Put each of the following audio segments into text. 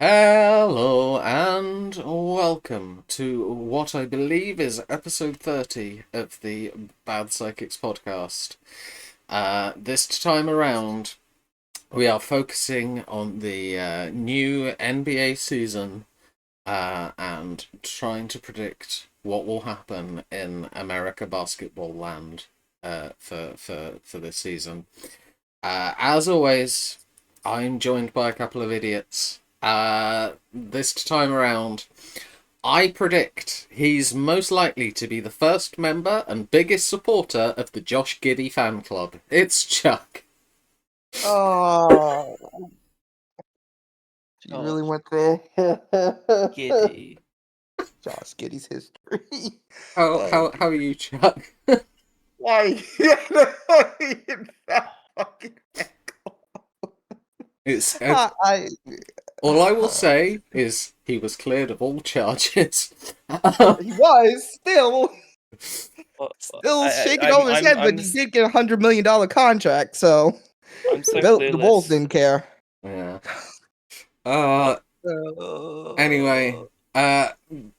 Hello and welcome to what I believe is episode 30 of the Bad Psychics podcast. This time around, we are focusing on the new NBA season and trying to predict what will happen in America basketball land for this season. As always, I'm joined by a couple of idiots. This time around, I predict he's most likely to be the first member and biggest supporter of the Josh Giddey fan club. It's Chuck. Oh, you really went there? Giddy. Josh Giddey's history. How are you, Chuck? Why? It's All I will say is he was cleared of all charges. He was still shaking over his head, but he did get $100 million contract, so I'm so the Bulls didn't care. Yeah. Anyway,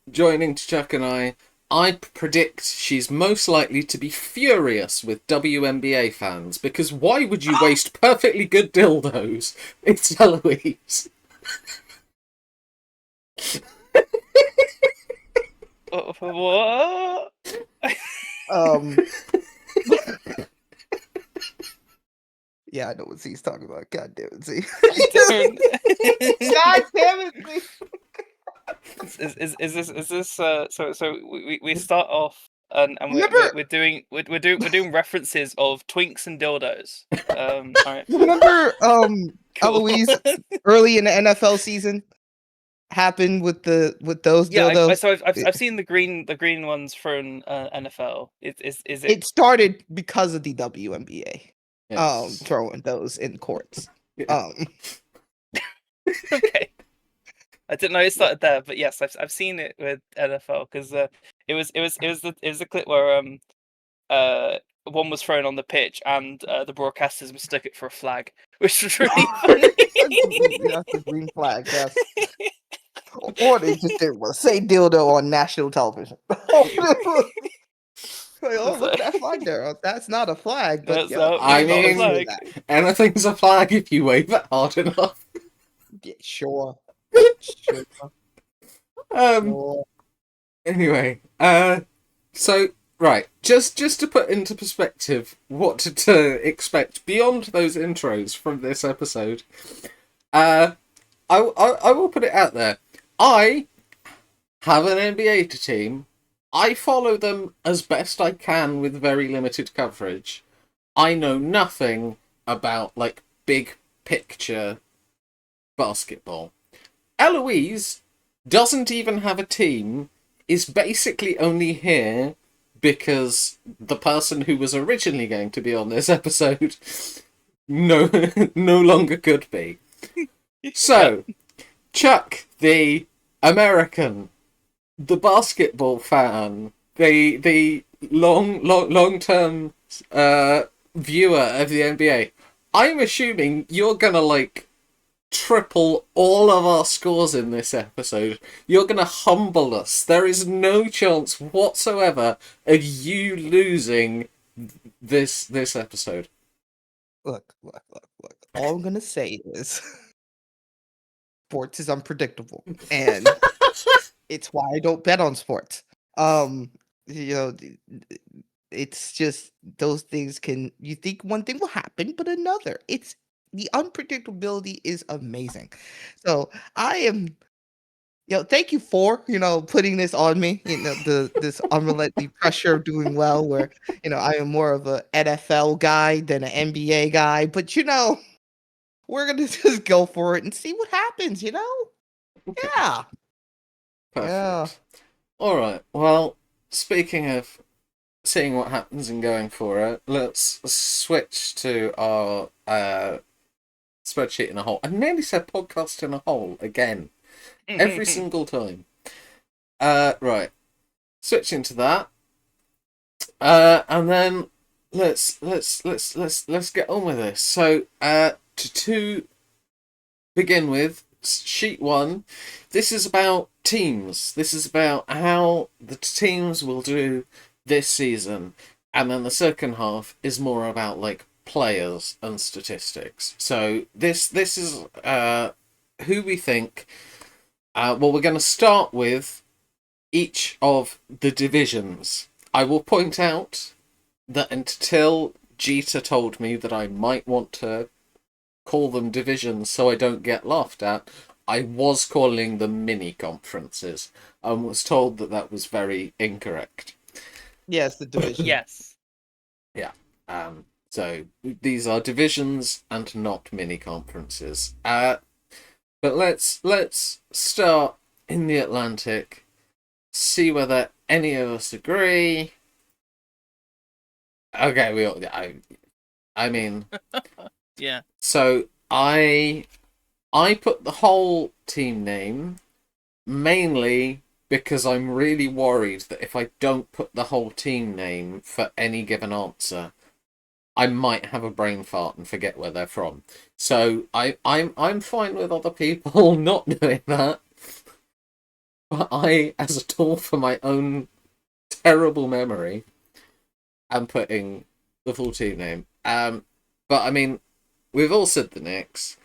joining Chuck and I predict she's most likely to be furious with WNBA fans because why would you waste perfectly good dildos? It's Eloise. What? Yeah, I know what Z's talking about. God damn it, Z. God damn it, Z. Is this so we start off and we're doing references of twinks and dildos. All right. Remember Eloise early in the NFL season happened with those dildos? So I've seen the green ones from NFL. It started because of the WNBA. Yes. Throwing those in courts. Okay. I didn't know it started there, but yes, I've seen it with NFL because it was a clip where one was thrown on the pitch and the broadcasters mistook it for a flag, which was really funny. That's a green flag, yes. Or they just didn't want to say dildo on national television. Look at that flag there. That's not a flag, but I mean, anything's a flag if you wave it hard enough. Yeah, sure. Anyway, so right, just to put into perspective what to expect beyond those intros from this episode, I will put it out there. I have an NBA team. I follow them as best I can with very limited coverage. I know nothing about like big picture basketball. Eloise doesn't even have a team, is basically only here because the person who was originally going to be on this episode no longer could be. So, Chuck, the American, the basketball fan, the long-term viewer of the NBA, I'm assuming you're gonna like triple all of our scores in this episode. You're gonna humble us. There is no chance whatsoever of you losing this episode. Look. All I'm gonna say is sports is unpredictable, and it's why I don't bet on sports. It's just those things you think one thing will happen, but another. It's the unpredictability is amazing. So I am, thank you for, putting this on me, this unrelenting pressure of doing well where, I am more of a NFL guy than an NBA guy, but we're going to just go for it and see what happens, Okay. Yeah. Perfect. Yeah. All right. Well, speaking of seeing what happens and going for it, let's switch to our spreadsheet in a hole. I nearly said podcast in a hole again. Every single time. Right. Switching to that. And then let's get on with this. So, to begin with, sheet one, this is about teams. This is about how the teams will do this season, and then the second half is more about like players and statistics. So this is who we think. Well, we're going to start with each of the divisions. I will point out that until Jeter told me that I might want to call them divisions so I don't get laughed at, I was calling them mini conferences and was told that that was very incorrect. Yes, the division. Yes. Yeah. So these are divisions and not mini conferences. But let's start in the Atlantic. See whether any of us agree. Okay, we all. I mean, Yeah. so I put the whole team name mainly because I'm really worried that if I don't put the whole team name for any given answer, I might have a brain fart and forget where they're from. So I'm fine with other people not doing that. But I, as a tool for my own terrible memory, am putting the full team name. But I mean, we've all said the Knicks.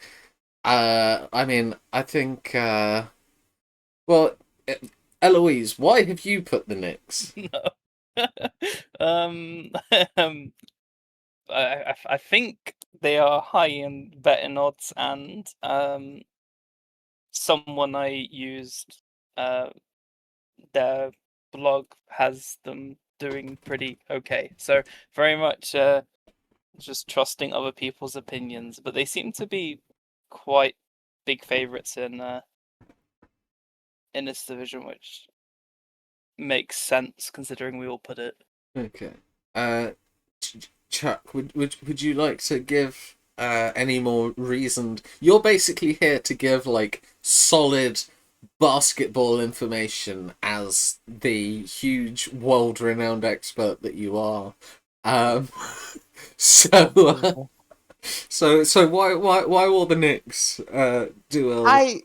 I mean, I think. Well, Eloise, why have you put the Knicks? No. um, I think they are high in betting odds, and someone I used their blog has them doing pretty okay. So very much just trusting other people's opinions, but they seem to be quite big favorites in this division, which makes sense considering we all put it. Okay. Chuck, would you like to give any more reasoned? You're basically here to give like solid basketball information as the huge world-renowned expert that you are. So why will the Knicks do a...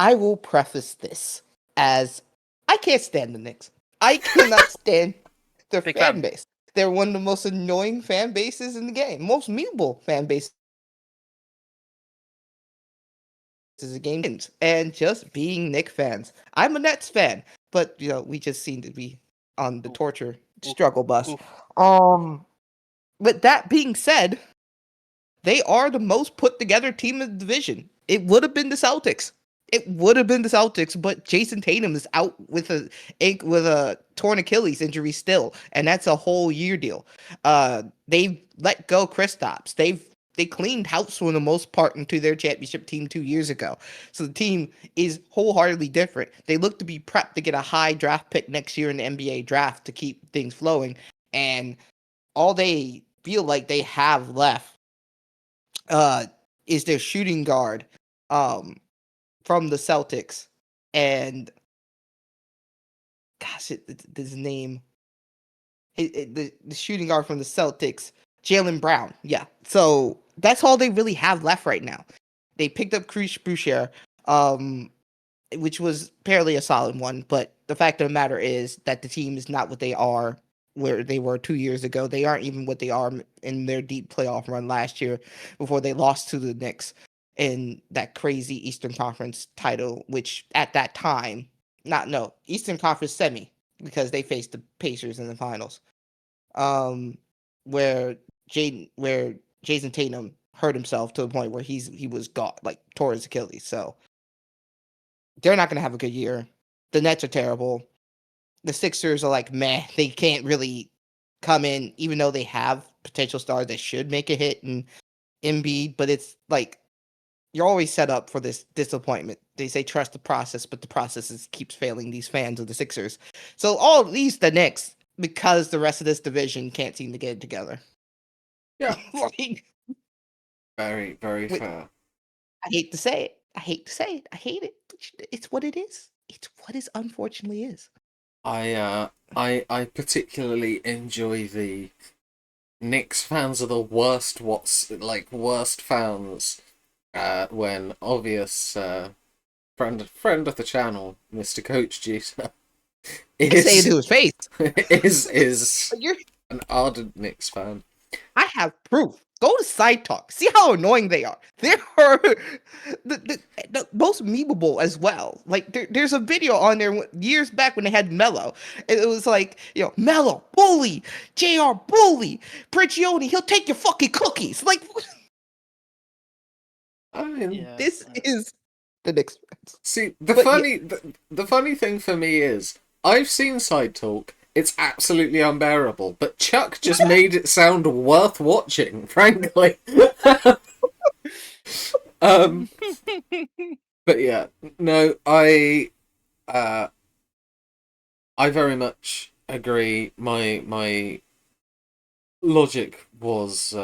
I will preface this as I can't stand the Knicks. I cannot stand their Big fan fan. base. They're one of the most annoying fan bases in the game. Most memeable fan bases in the game. And just being Knicks fans. I'm a Nets fan, but you know, we just seem to be on the torture struggle bus. Oof. But that being said, they are the most put together team in the division. It would have been the Celtics. But Jason Tatum is out with a torn Achilles injury still, and that's a whole year deal. They've let go Kristaps. They cleaned house for the most part into their championship team 2 years ago. So the team is wholeheartedly different. They look to be prepped to get a high draft pick next year in the NBA draft to keep things flowing, and all they feel like they have left is their shooting guard from the Celtics, and gosh, his name, the shooting guard from the Celtics, Jalen Brown. Yeah, so that's all they really have left right now. They picked up Krish Boucher, which was apparently a solid one, but the fact of the matter is that the team is not what they are where they were 2 years ago. They aren't even what they are in their deep playoff run last year before they lost to the Knicks in that crazy Eastern Conference title, which at that time, Eastern Conference semi, because they faced the Pacers in the finals, where Jason Tatum hurt himself to the point where he was gone, like tore his Achilles. So they're not going to have a good year. The Nets are terrible. The Sixers are like, meh. They can't really come in, even though they have potential stars that should make a hit in Embiid. But it's like, you're always set up for this disappointment. They say trust the process, but the process keeps failing these fans of the Sixers. So all at least the Knicks, because the rest of this division can't seem to get it together. Yeah. Like, Very, very Wait. fair. I hate to say it. I hate it. It's what it is. It's what it unfortunately is. I particularly enjoy the Knicks fans are the worst. Worst fans when obvious friend of the channel, Mr. Coach Jeter, I say it to is his face. is You're, an ardent Knicks fan. I have proof. Go to Side Talk. See how annoying they are. They are the most memeable as well. Like there's a video on there years back when they had Mello. And it was like, Mello, bully, JR, bully, Prigioni, he'll take your fucking cookies. Like, I mean, Yeah. this is the Knicks fans. see, But yeah. the funny thing for me is I've seen Side Talk. It's absolutely unbearable, but Chuck just made it sound worth watching, frankly. um, but yeah, no, I very much agree. My logic was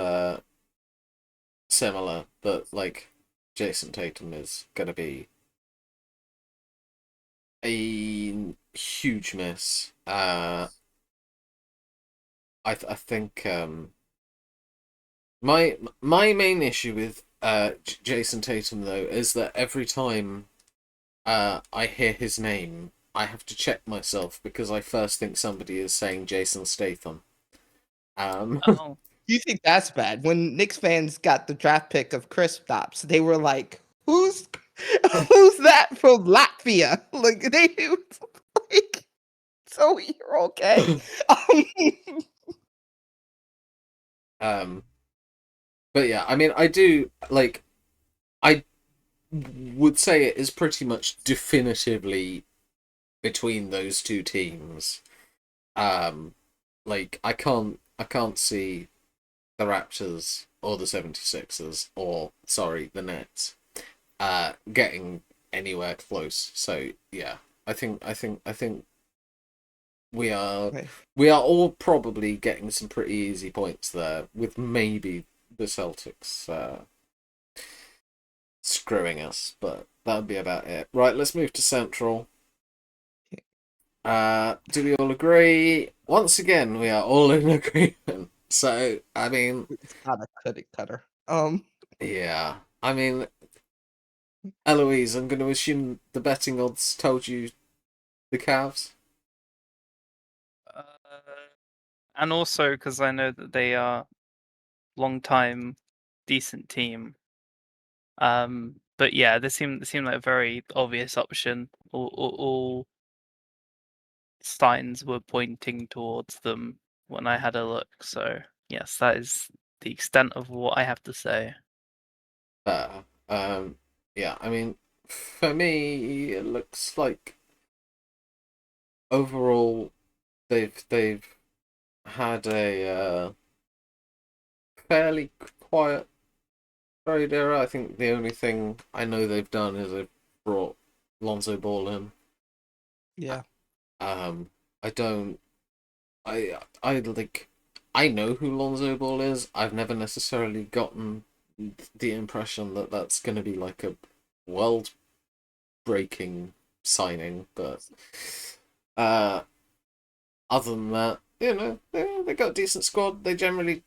similar, but like Jason Tatum is gonna be a huge miss. I think my main issue with Jason Tatum though is that every time I hear his name, I have to check myself because I first think somebody is saying Jason Statham. Oh. You think that's bad? When Knicks fans got the draft pick of Chris Stops, they were like, "Who's that from Latvia?" Like they like, so you're okay. um, but yeah, I mean, I do like. I would say it is pretty much definitively between those two teams. Like I can't see the Raptors or the 76ers or sorry, the Nets getting anywhere close. So yeah, I think we are Right. we are all probably getting some pretty easy points there with maybe the Celtics screwing us, but that would be about it. Right, let's move to Central. Do we all agree? Once again, we are all in agreement. So, I mean, It's not a cookie cutter. yeah. I mean, Eloise, I'm going to assume the betting odds told you the Cavs. Uh, and also because I know that they are long time decent team. But yeah, they seem like a very obvious option. All signs were pointing towards them when I had a look. So yes, that is the extent of what I have to say. Um, yeah, I mean, for me, it looks like overall they've had a fairly quiet trade era. I think the only thing I know they've done is they've brought Lonzo Ball in. Yeah. Um, I don't. I like. I know who Lonzo Ball is. I've never necessarily gotten the impression that that's going to be like a world-breaking signing, but uh, other than that, they got a decent squad. They generally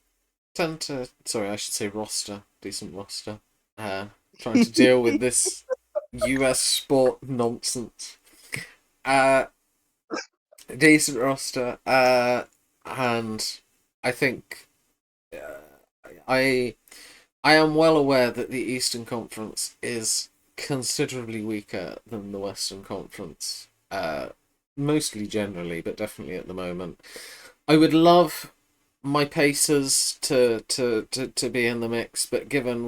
tend to. Sorry, I should say roster. Decent roster. Trying to deal with this US sport nonsense. Uh, Decent roster. And I think I I am well aware that the Eastern Conference is considerably weaker than the Western Conference. Mostly generally, but definitely at the moment. I would love my Pacers to be in the mix, but given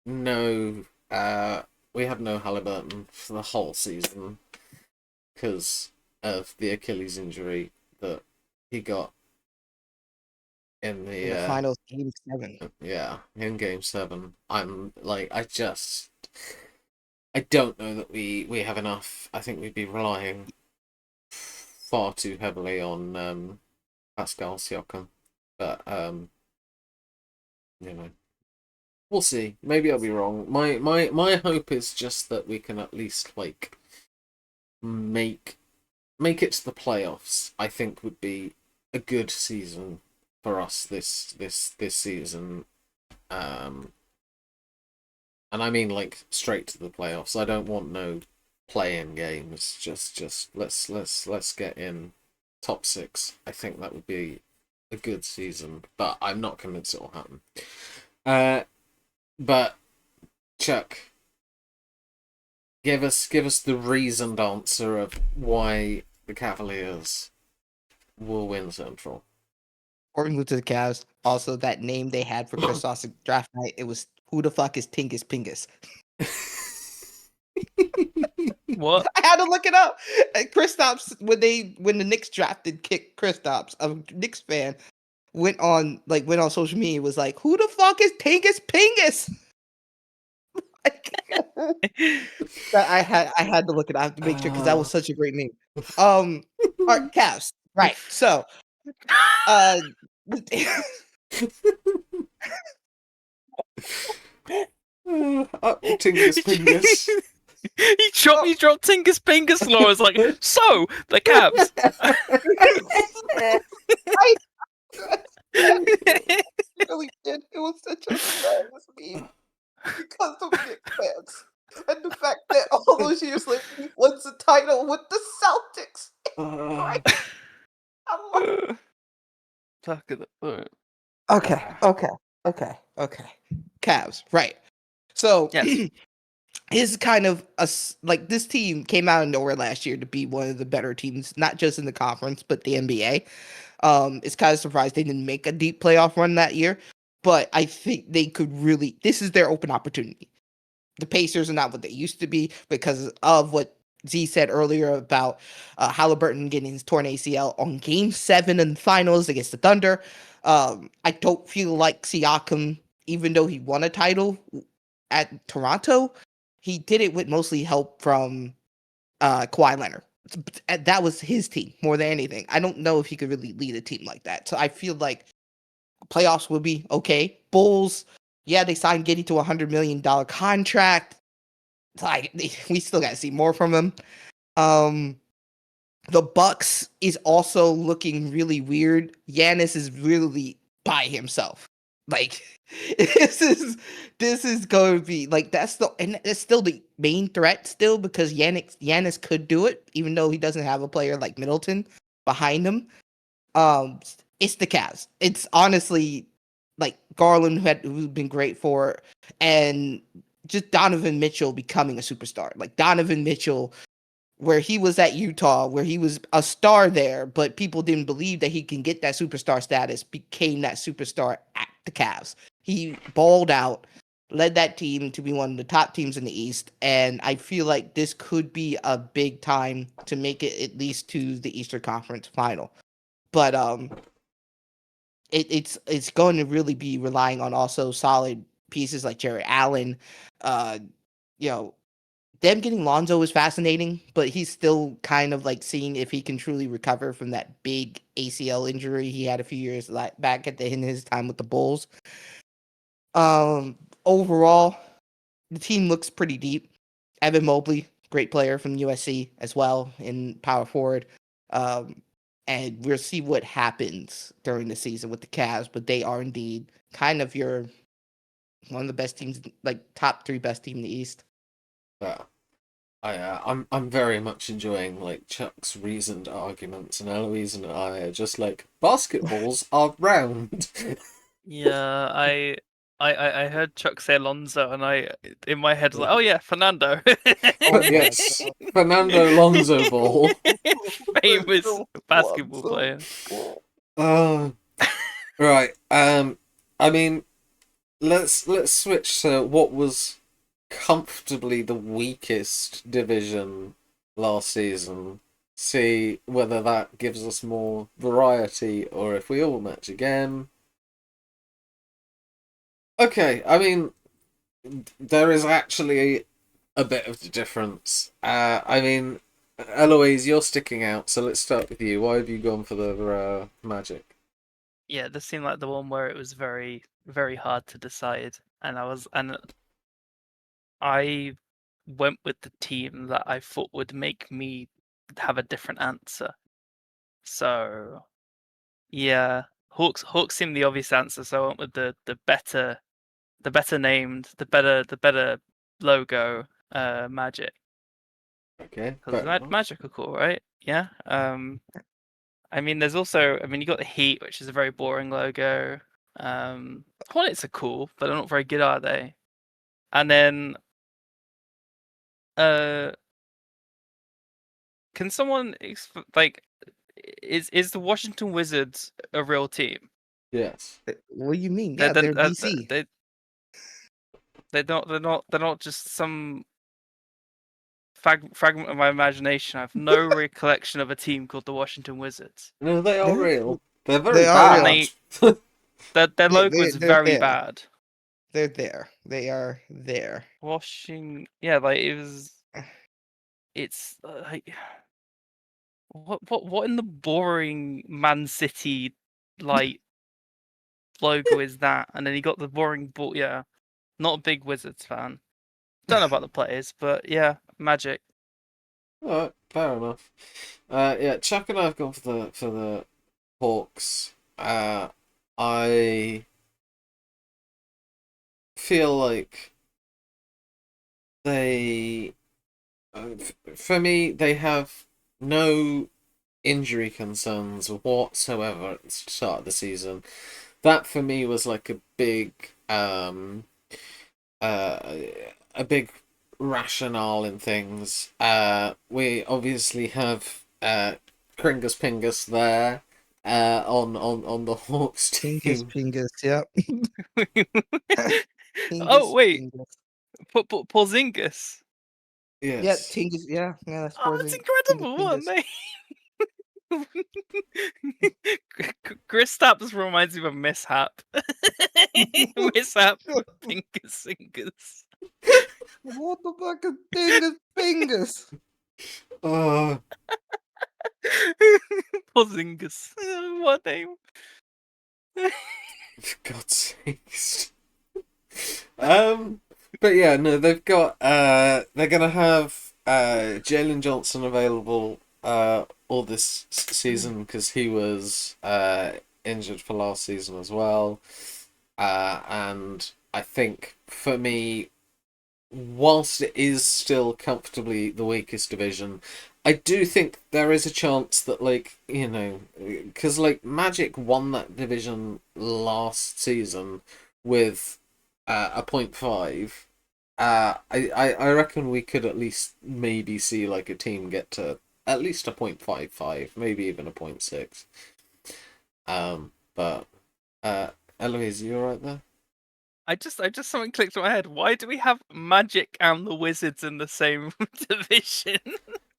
no we have no Halliburton for the whole season because of the Achilles injury that he got in In the finals, Game 7. in Game 7. I don't know that we have enough. I think we'd be relying far too heavily on Pascal Siakam, but you know, we'll see. Maybe I'll be wrong. My hope is just that we can at least like make it to the playoffs. I think would be a good season for us this season. and I mean like straight to the playoffs. I don't want no play-in games. Just let's get in top 6. I think that would be a good season, but I'm not convinced it will happen. But Chuck, give us the reasoned answer of why the Cavaliers will win Central. According to the Cavs, also that name they had for Kristaps draft night, it was who the fuck is Tingus Pingus? What? I had to look it up. Kristaps, when the Knicks drafted Kristaps, a Knicks fan went on social media, was like, who the fuck is Tingus Pingus? I had to look it up. I have to make sure because that was such a great name. All right, Cavs. Right. So Tingus Pingus. He dropped Tingus Pingus law. I was like, so the Cavs. It really did. It was such a hilarious meme because of Knicks fans and the fact that all those years later he wins the title with the Celtics. Right? Okay. Cavs, right? So Yes. is kind of this team came out of nowhere last year to be one of the better teams, not just in the conference but the NBA. It's kind of surprised they didn't make a deep playoff run that year, but I think they could really. This is their open opportunity. The Pacers are not what they used to be because of what Z said earlier about Halliburton getting his torn ACL on Game 7 in the finals against the Thunder. I don't feel like Siakam, even though he won a title at Toronto, he did it with mostly help from Kawhi Leonard. That was his team more than anything. I don't know if he could really lead a team like that. So I feel like playoffs will be okay. Bulls, yeah, they signed Giddey to $100 million contract. Like we still got to see more from him. The Bucks is also looking really weird. Giannis is really by himself. Like this is going to be like that's still the main threat still because Giannis could do it even though he doesn't have a player like Middleton behind him. It's the Cavs. It's honestly like Garland who's been great for and just Donovan Mitchell becoming a superstar. Like Donovan Mitchell where he was at Utah, where he was a star there, but people didn't believe that he can get that superstar status, became that superstar at the Cavs. He balled out, led that team to be one of the top teams in the East, and I feel like this could be a big time to make it at least to the Eastern Conference final. But it's going to really be relying on also solid pieces like Jerry Allen, you know, them getting Lonzo is fascinating, but he's still kind of like seeing if he can truly recover from that big ACL injury he had a few years back in his time with the Bulls. Overall, the team looks pretty deep. Evan Mobley, great player from USC as well in power forward. And we'll see what happens during the season with the Cavs, but they are indeed kind of one of the best teams, like top 3 best team in the East. Yeah. I'm very much enjoying like Chuck's reasoned arguments, and Eloise and I are just like basketballs are round. Yeah, I heard Chuck say Alonzo, and I in my head was like, oh yeah, Fernando. Yes, Fernando Lonzo Ball. Famous basketball player. Right. I mean, let's switch to what was comfortably the weakest division last season. See whether that gives us more variety or if we all match again. Okay, I mean, there is actually a bit of a difference. I mean, Eloise, you're sticking out, so let's start with you. Why have you gone for the Magic? Yeah, this seemed like the one where it was very, very hard to decide, and I went with the team that I thought would make me have a different answer. So, yeah, Hawks seemed the obvious answer, so I went with the better the better named, the better logo, Magic. Okay, Because fair enough. Magic are cool, right? Yeah. I mean, there's also, you got the Heat, which is a very boring logo. Hornets are cool, but they're not very good, are they? And then, can someone like, is the Washington Wizards a real team? Yes. What do you mean? They're, Yeah, they're DC. they're not just some fragment of my imagination. I have no recollection of a team called the Washington Wizards. No, they are They're- real. They're They very are And real. bad. their logo is They're very there. bad. They're there. They are there. Yeah, like it's like what in the boring Man City like logo is that? And then you got the boring ball. Yeah, not a big Wizards fan. Don't know about the players, but yeah, Magic. Alright, fair enough. Yeah, Chuck and I have gone for the Hawks. I feel like they, for me, they have no injury concerns whatsoever at the start of the season. That for me was like uh, a big rationale in things. We obviously have Kringus Pingus there on the Hawks Tingus, team. Pingus, yep. Oh wait, Pingus. Porzingis. Yeah, Yes. Tingus, yeah, that's Oh, that's Porzingis. incredible! What a Pingus. name. Kristaps reminds me of a mishap. Mishap with Pingus Singers. What the fuck is Tingus, Pingus? Oh, Porzingis. What a name. for God's sakes. But yeah, no, they've got they're gonna have Jalen Johnson available all this season because he was injured for last season as well. And I think for me, whilst it is still comfortably the weakest division, I do think there is a chance that, like, because like Magic won that division last season with a 0.5. I reckon we could at least maybe see like a team get to at least a 0.55, maybe even a 0.6. But Eloise, you alright there? I just something clicked in my head. Why do we have Magic and the Wizards in the same division?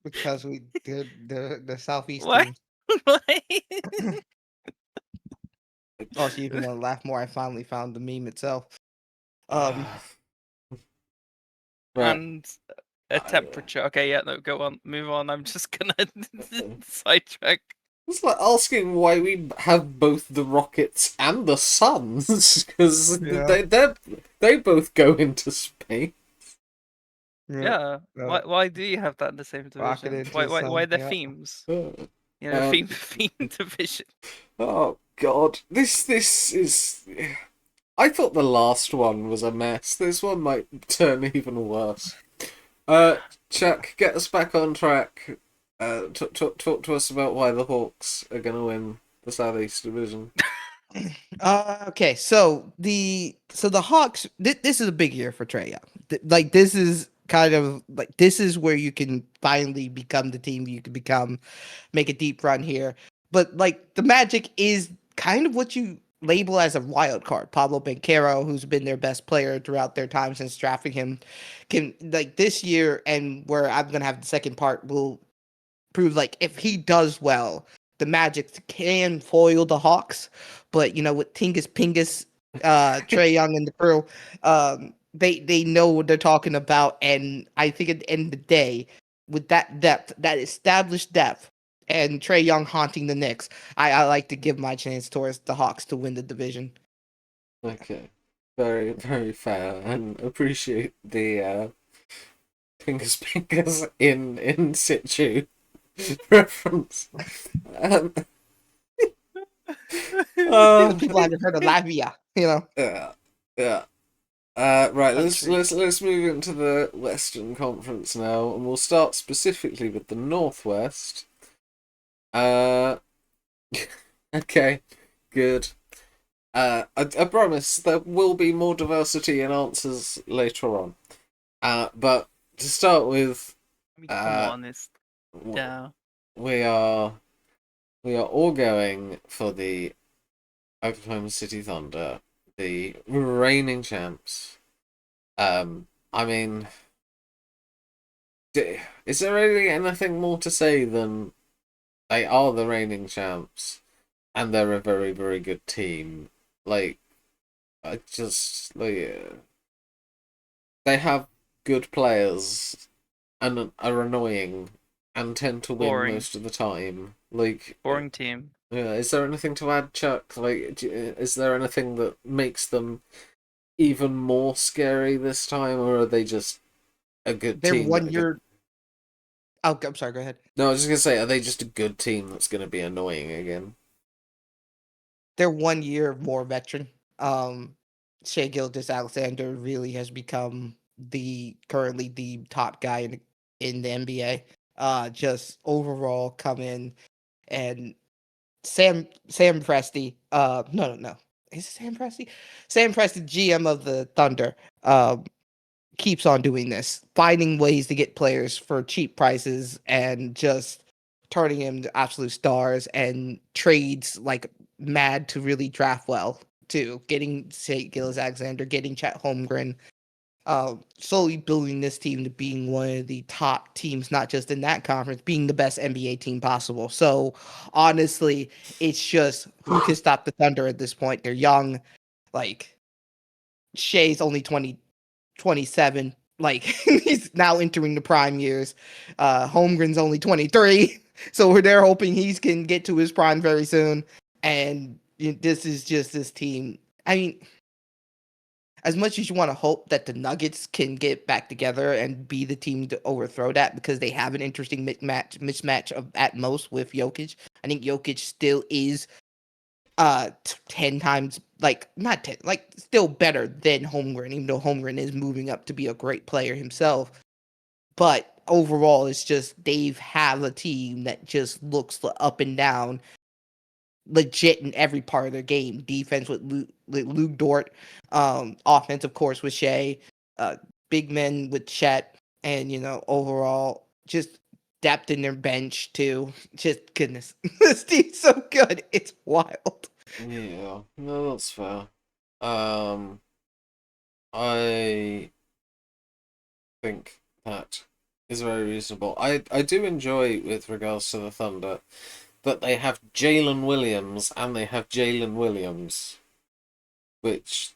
Because the Southeast Why? team. Why? Oh, so you even want to laugh more? I finally found the meme itself. Um, Right. And a temperature. Okay, yeah, no, go on, move on. I'm just gonna sidetrack. It's like asking why we have both the Rockets and the Suns because Yeah. they both go into space. Yeah. Why do you have that in the same Rocket division? into Why the why sun, are there yeah. themes? Oh, You know, Um, theme division. God, this is. I thought the last one was a mess. This one might turn even worse. Chuck, get us back on track. Talk to us about why the Hawks are gonna win the Southeast Division. Okay, so the Hawks. This is a big year for Trey Young. Like this is kind of like this is where you can finally become the team you can become, make a deep run here. But like the Magic is kind of what you label as a wild card. Pablo Banchero, who's been their best player throughout their time since drafting him, can like this year and where I'm gonna have the second part will prove like if he does well, the Magic can foil the Hawks. But you know, with Tingus Pingus, Trey Young and the crew, they know what they're talking about. And I think at the end of the day, with that depth, that established depth, and Trey Young haunting the Knicks, I like to give my chance towards the Hawks to win the division. Okay, very very fair, and appreciate the fingers in situ reference. Um, The people haven't heard of Lavia, you know. yeah, yeah. Right, country. let's move into the Western Conference now, and we'll start specifically with the Northwest. Uh, okay, good. I promise there will be more diversity in answers later on. But to start with, I mean, come uh, on, it's w- yeah. we are we are all going for the Oklahoma City Thunder, the reigning champs. I mean, is there really anything more to say than they are the reigning champs and they're a very, very good team? Like, I just they have good players and are annoying and tend to win Boring, most of the time. Like, boring team. yeah, is there anything to add, Chuck? Like, is there anything that makes them even more scary this time, or are they just a good They're team that 1 year. Oh, I'm sorry. Go ahead. No, I was just gonna say, are they just a good team that's gonna be annoying again? They're 1 year more veteran. Shea Gilgeous-Alexander really has become currently the top guy in the NBA. Just overall come in and Sam Presti. No. Is it Sam Presti? Sam Presti, GM of the Thunder. Keeps on doing this, finding ways to get players for cheap prices and just turning them into absolute stars, and trades like mad to really draft well too. Getting Shea Gilgeous-Alexander, getting Chet Holmgren, slowly building this team to being one of the top teams, not just in that conference, being the best NBA team possible. So honestly, it's just who can stop the Thunder at this point. They're young, like Shea's only 27. Like he's now entering the prime years. Holmgren's only 23. So we're there hoping he can get to his prime very soon. And this is just this team. I mean, as much as you want to hope that the Nuggets can get back together and be the team to overthrow that, because they have an interesting mismatch of at most with Jokic. I think Jokic still is 10 times, like not 10, like still better than Holmgren, even though Holmgren is moving up to be a great player himself. But overall, it's just they have a team that just looks up and down, legit in every part of their game. Defense with Luke Dort, offense of course with Shea, uh, big men with Chet, and overall just depth in their bench too. Just goodness, this team's so good, it's wild. Yeah, no, that's fair. Um, I think that is very reasonable. I do enjoy, with regards to the Thunder, that they have Jalen Williams and they have Jalen Williams, which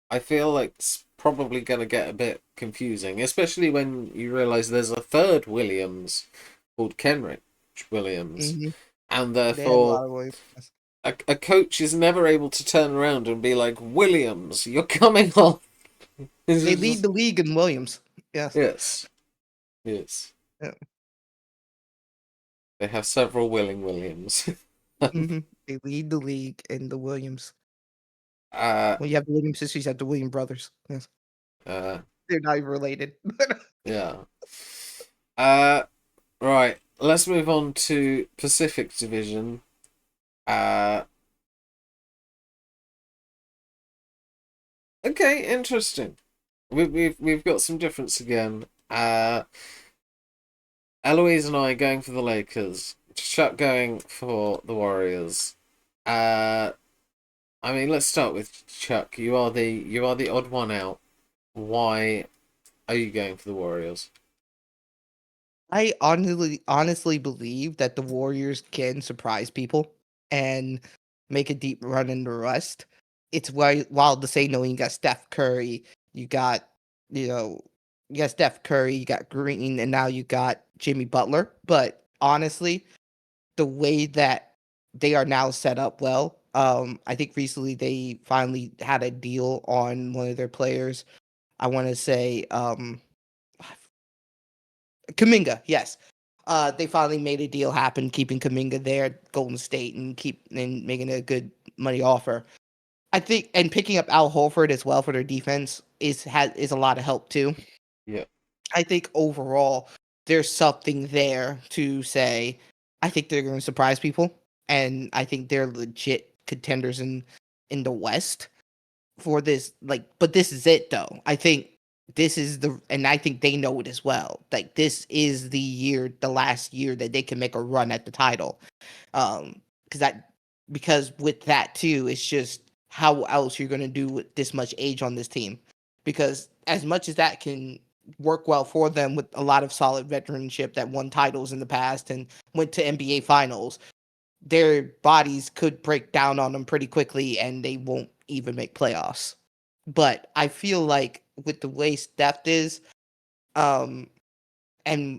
I feel like it's probably going to get a bit confusing, especially when you realize there's a third Williams called Kenrich Williams, Mm-hmm. and They have a therefore lot of ways. a coach is never able to turn around and be like, Williams, you're coming on. They lead the league in Williams. Yes. Yes, yes. Yeah. They have several willing Williams. Mm-hmm. They lead the league in the Williams. uh, Well, you have the Williams sisters, you have the William brothers. Yes. uh, They're not even related. yeah. Uh, right. Let's move on to Pacific Division. Uh, okay, interesting. We've got some difference again. Eloise and I going for the Lakers. Chuck going for the Warriors. Uh, I mean, let's start with Chuck. You are the odd one out. Why are you going for the Warriors? I honestly believe that the Warriors can surprise people and make a deep run in the West. It's wild to say, knowing you got Steph Curry, you got you know you got Steph Curry, you got Green, and now you got Jimmy Butler. But honestly, the way that they are now set up well, I think recently they finally had a deal on one of their players. I want to say Kaminga, yes. They finally made a deal happen, keeping Kaminga there at Golden State and making a good money offer. I think, and picking up Al Horford as well for their defense is a lot of help too. Yeah. I think overall there's something there to say. I think they're going to surprise people, and I think they're legit contenders in the West for this. Like, but this is it though. I think this is and I think they know it as well. Like, this is the last year that they can make a run at the title. Because because with that too, it's just how else you're going to do with this much age on this team. Because as much as that can work well for them with a lot of solid veteranship that won titles in the past and went to NBA finals, their bodies could break down on them pretty quickly and they won't even make playoffs. But I feel like with the way Steph is, and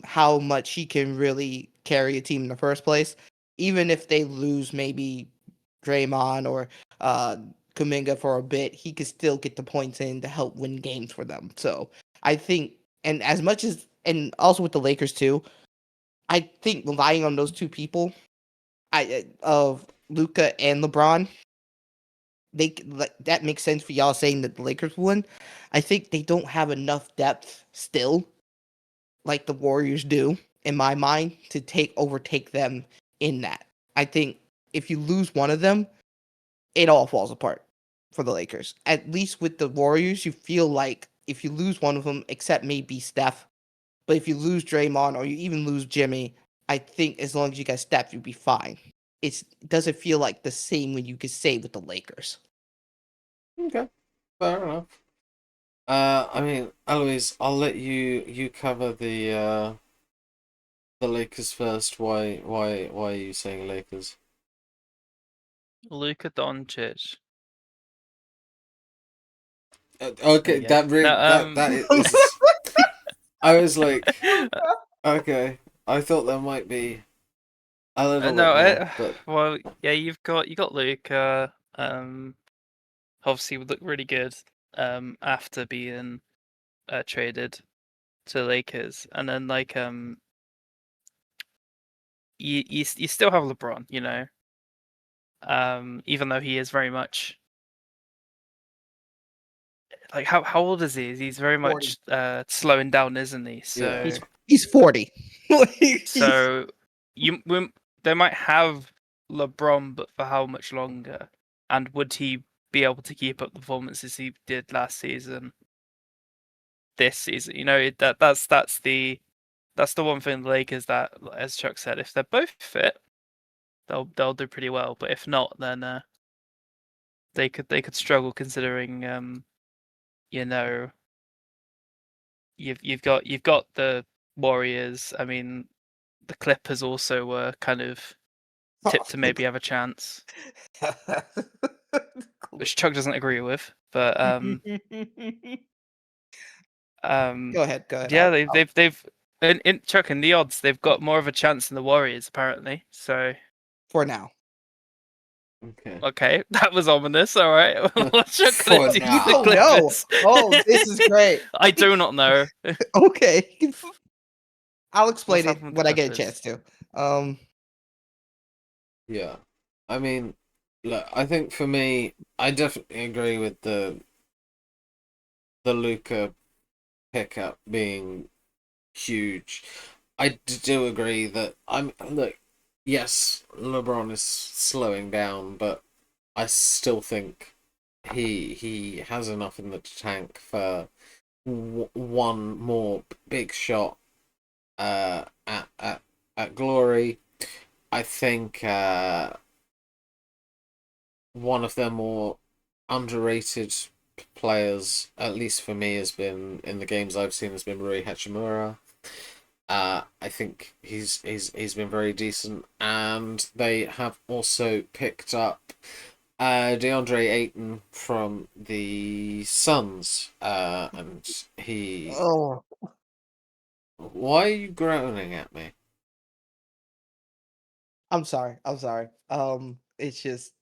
how much he can really carry a team in the first place, even if they lose maybe Draymond or Kuminga for a bit, he could still get the points in to help win games for them. So I think, and as much as, and also with the Lakers too, I think relying on those two people, of Luka and LeBron, that makes sense for y'all saying that the Lakers won. I think they don't have enough depth still, like the Warriors do, in my mind, to overtake them in that. I think if you lose one of them, it all falls apart for the Lakers. At least with the Warriors, you feel like if you lose one of them, except maybe Steph, but if you lose Draymond or you even lose Jimmy, I think as long as you got Steph, you'll be fine. It doesn't feel like the same when you could say with the Lakers. Okay, fair enough. I mean, Eloise, I'll let you cover the Lakers first. Why are you saying Lakers? Luka Doncic. Okay, Yeah. No, that is. I was like, okay, I thought there might be a little no, bit more, but well, yeah, you got Luka. Obviously would look really good. After being traded to the Lakers, and then like you still have LeBron, you know. Even though he is very much like how old is he? He's very 40. much slowing down, isn't he? So yeah. He's 40. so they might have LeBron, but for how much longer? And would he be able to keep up the performances he did last season? This season, you know, that's the one thing the Lakers that, as Chuck said, if they're both fit, they'll do pretty well. But if not, then they could struggle considering you know, you've got the Warriors. I mean, the Clippers also were kind of tipped to maybe have a chance, which Chuck doesn't agree with. But Go ahead. yeah, they've in Chuck and the odds, they've got more of a chance than the Warriors apparently. So for now. Okay. okay, that was ominous. All right, what's Chuck gonna For do now. to the Oh no! Clippers? Oh, this is great. I do not know. Okay, I'll explain What's it happened with when the I get a Clippers? chance to. Yeah. I mean, look, I think for me, I definitely agree with the Luca pickup being huge. I do agree that look, yes, LeBron is slowing down, but I still think he has enough in the tank for one more big shot at glory. I think one of their more underrated players, at least for me, has been in the games I've seen, has been Rui Hachimura. I think he's been very decent, and they have also picked up DeAndre Ayton from the Suns, and he. Oh, Why are you groaning at me? I'm sorry. It's just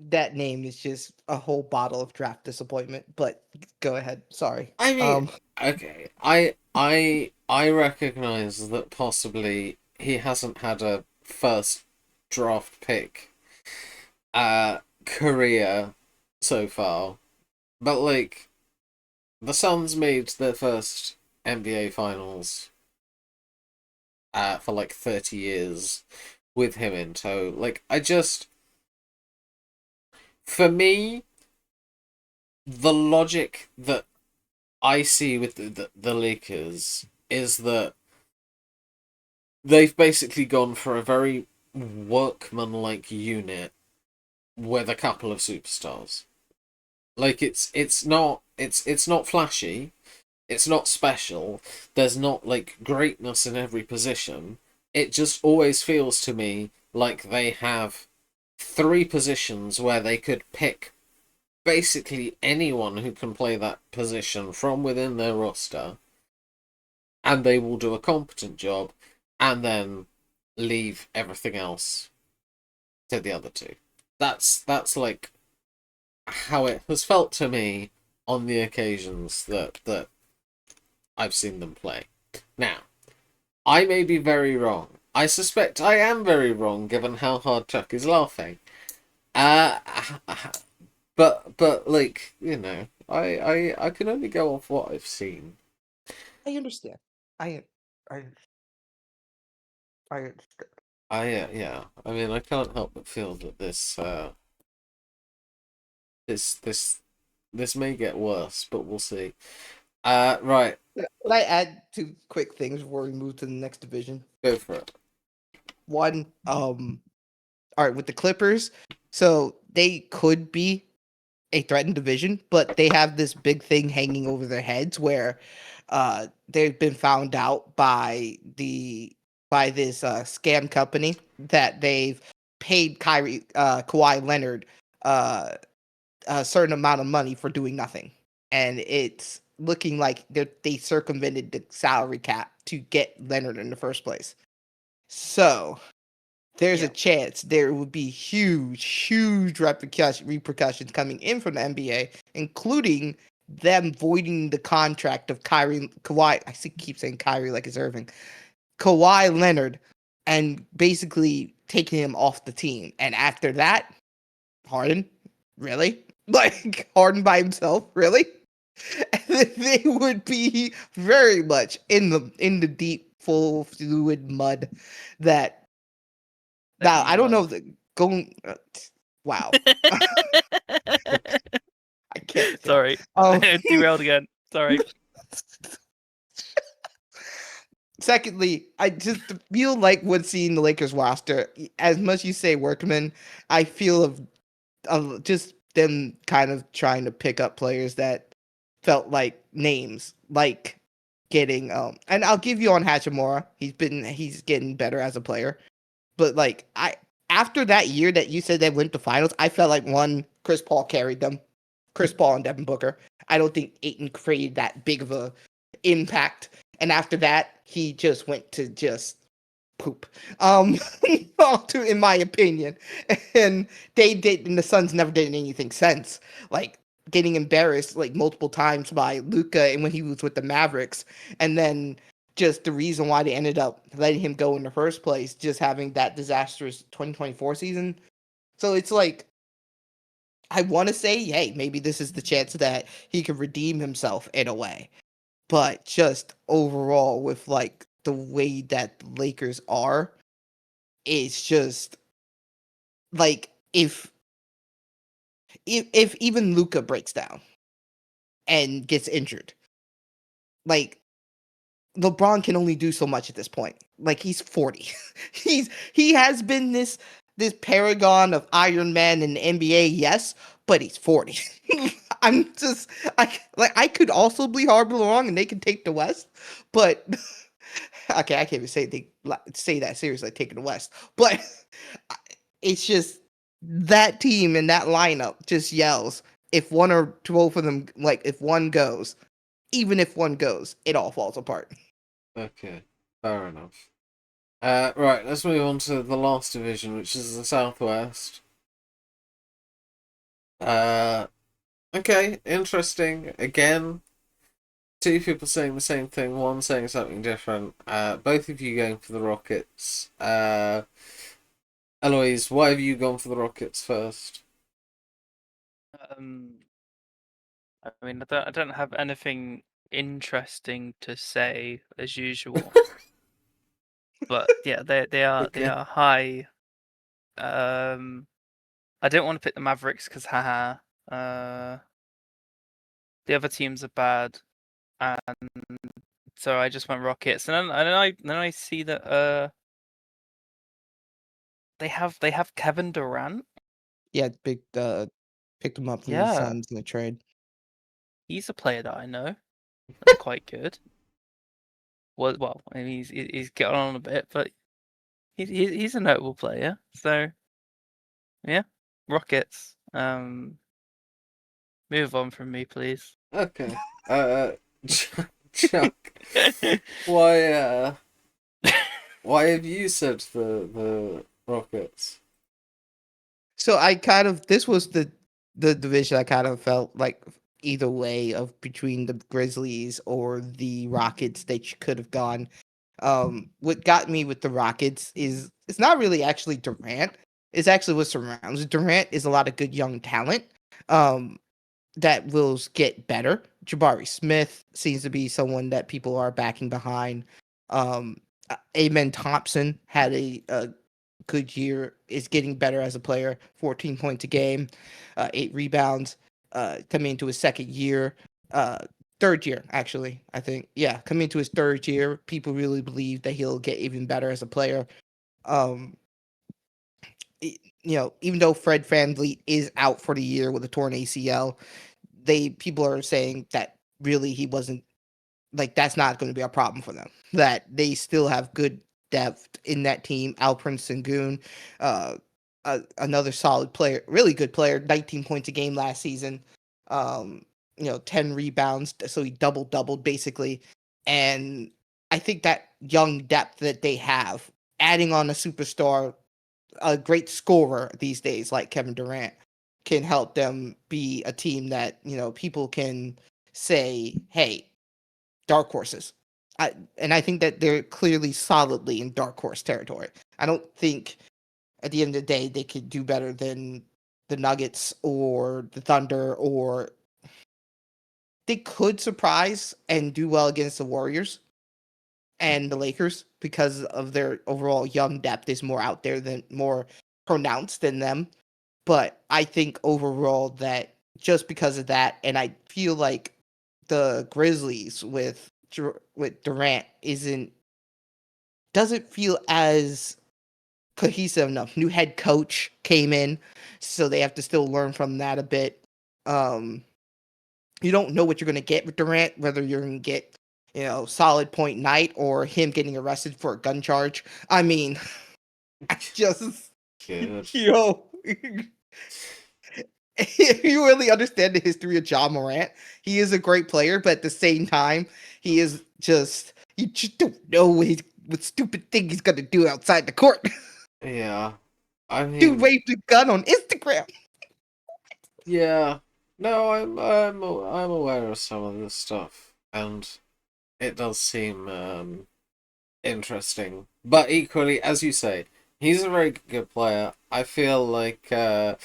that name is just a whole bottle of draft disappointment. But go ahead. Sorry. I mean, okay, I recognize that possibly he hasn't had a first draft pick career so far, but like the Suns made their first NBA Finals for like 30 years with him in tow. Like, for me, the logic that I see with the Lakers is that they've basically gone for a very workmanlike unit with a couple of superstars. Like, it's not flashy, it's not special. There's not like greatness in every position. It just always feels to me like they have three positions where they could pick basically anyone who can play that position from within their roster, and they will do a competent job, and then leave everything else to the other two. That's like how it has felt to me on the occasions that I've seen them play. Now, I may be very wrong. I suspect I am very wrong, given how hard Chuck is laughing. Uh, but like, I can only go off what I've seen. I understand. I I I understand. Yeah. I mean, I can't help but feel that this may get worse, but we'll see. Right, Can I add two quick things before we move to the next division? go for it. One, all right, with the Clippers, so they could be a threatened division, but they have this big thing hanging over their heads where they've been found out by this scam company that they've paid Kawhi Leonard a certain amount of money for doing nothing, and it's looking like they circumvented the salary cap to get Leonard in the first place. So there's a chance there would be huge repercussions coming in from the NBA, including them voiding the contract of Kawhi. Keep saying Kyrie like it's Irving. Kawhi Leonard, and basically taking him off the team. And after that, Harden, really? Like Harden by himself, really? And they would be very much in the deep, full fluid mud that. Now, I don't know if going. Wow, I can't. Sorry, derailed again. Sorry. Secondly, I just feel like when seeing the Lakers roster, as much you say workman, I feel of just them kind of trying to pick up players that felt like names, like getting and I'll give you on Hachimura. He's getting better as a player. But like after that year that you said they went to finals, I felt like Chris Paul carried them. Chris Paul and Devin Booker. I don't think Ayton created that big of a impact. And after that, he just went to just poop. In my opinion. And and the Suns never did anything since. Like getting embarrassed like multiple times by Luka and when he was with the Mavericks. And then just the reason why they ended up letting him go in the first place, just having that disastrous 2024 season. So it's like, I want to say, hey, maybe this is the chance that he could redeem himself in a way. But just overall, with like the way that the Lakers are, it's just like if even Luka breaks down and gets injured, like LeBron can only do so much at this point. Like he's 40. He has been this paragon of Iron Man in the NBA, yes, but he's 40. I could also be horribly wrong and they can take the West, but okay, I can't even say that seriously, taking the West. But it's just that team and that lineup just yells if one or both of them, like if one goes, even if one goes, it all falls apart. Okay, fair enough. Right, let's move on to the last division, which is the Southwest. Okay, interesting. Again, two people saying the same thing, one saying something different. Both of you going for the Rockets. Eloise, why have you gone for the Rockets first? I mean, I don't have anything interesting to say as usual, but yeah, they Okay. are high. I don't want to pick the Mavericks because haha. The other teams are bad, and so I just went Rockets, and then I see that they have Kevin Durant. Yeah, picked him up from the Yeah, Suns in a trade. he's a player that I know. That's quite good. Well, I mean, he's getting on a bit, but he's a notable player. So yeah, Rockets. Move on from me, please. Okay. Chuck, why have you said the Rockets? So this was the division I kind of felt like either way of between the Grizzlies or the Rockets that could have gone. What got me with the Rockets is it's not really actually Durant. It's actually what surrounds Durant is a lot of good young talent. That will get better. Jabari Smith seems to be someone that people are backing behind. Amen Thompson had a good year, is getting better as a player, 14 points a game, 8 rebounds, coming into his second year, third year, actually, I think. Yeah, coming into his third year, people really believe that he'll get even better as a player. Um, even though Fred VanVleet is out for the year with a torn ACL, people are saying that really he wasn't like that's not going to be a problem for them. That they still have good depth in that team. Alperen Sengun, uh, another solid player, really good player, 19 points a game last season. 10 rebounds, so he doubled basically. And I think that young depth that they have, adding on a superstar, a great scorer these days like Kevin Durant, can help them be a team that people can say, "Hey, dark horses." I think that they're clearly solidly in dark horse territory. I don't think at the end of the day they could do better than the Nuggets or the Thunder, or they could surprise and do well against the Warriors and the Lakers because of their overall young depth is more out there than more pronounced than them. But I think overall that just because of that, and I feel like the Grizzlies with Durant doesn't feel as cohesive enough. New head coach came in, so they have to still learn from that a bit. You don't know what you're going to get with Durant, whether you're going to get solid point night or him getting arrested for a gun charge. I mean, I just Good. if you really understand the history of Ja Morant, he is a great player, but at the same time, he is just you just don't know what stupid thing he's gonna do outside the court. Yeah. I Dude mean, waved a gun on Instagram. yeah. No, I'm aware of some of this stuff, and it does seem interesting. But equally, as you say, he's a very good player. I feel like Jalen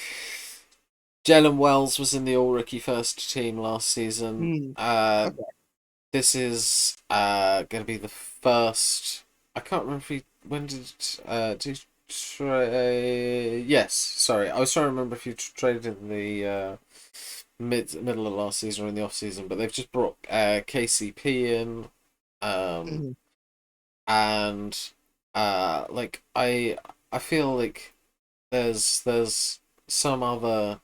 Wells was in the All Rookie first team last season. Okay. This is going to be the first. I can't remember if he when did trade. Yes, sorry, I was trying to remember if he traded in the middle of last season or in the off season, but they've just brought KCP in, Mhm. and like I feel like there's some other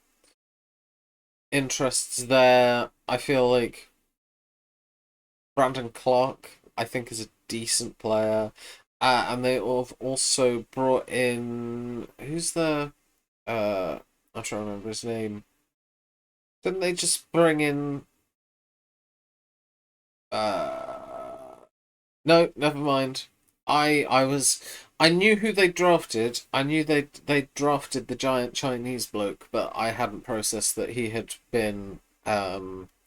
interests there. I feel like Brandon Clark, I think, is a decent player. And they have also brought in who's the I'm trying to remember his name. Didn't they just bring in no, never mind. I knew who they drafted. I knew they drafted the giant Chinese bloke, but I hadn't processed that he had been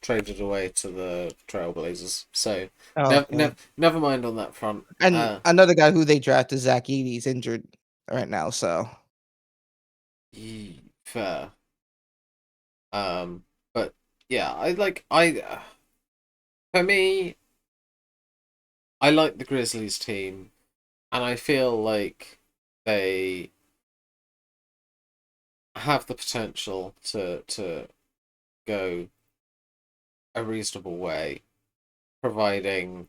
traded away to the Trailblazers. So Oh, okay. never mind on that front. And another guy who they drafted, Zach Edey's injured right now, so Fair. But yeah, for me, I like the Grizzlies team, and I feel like they have the potential to go a reasonable way, providing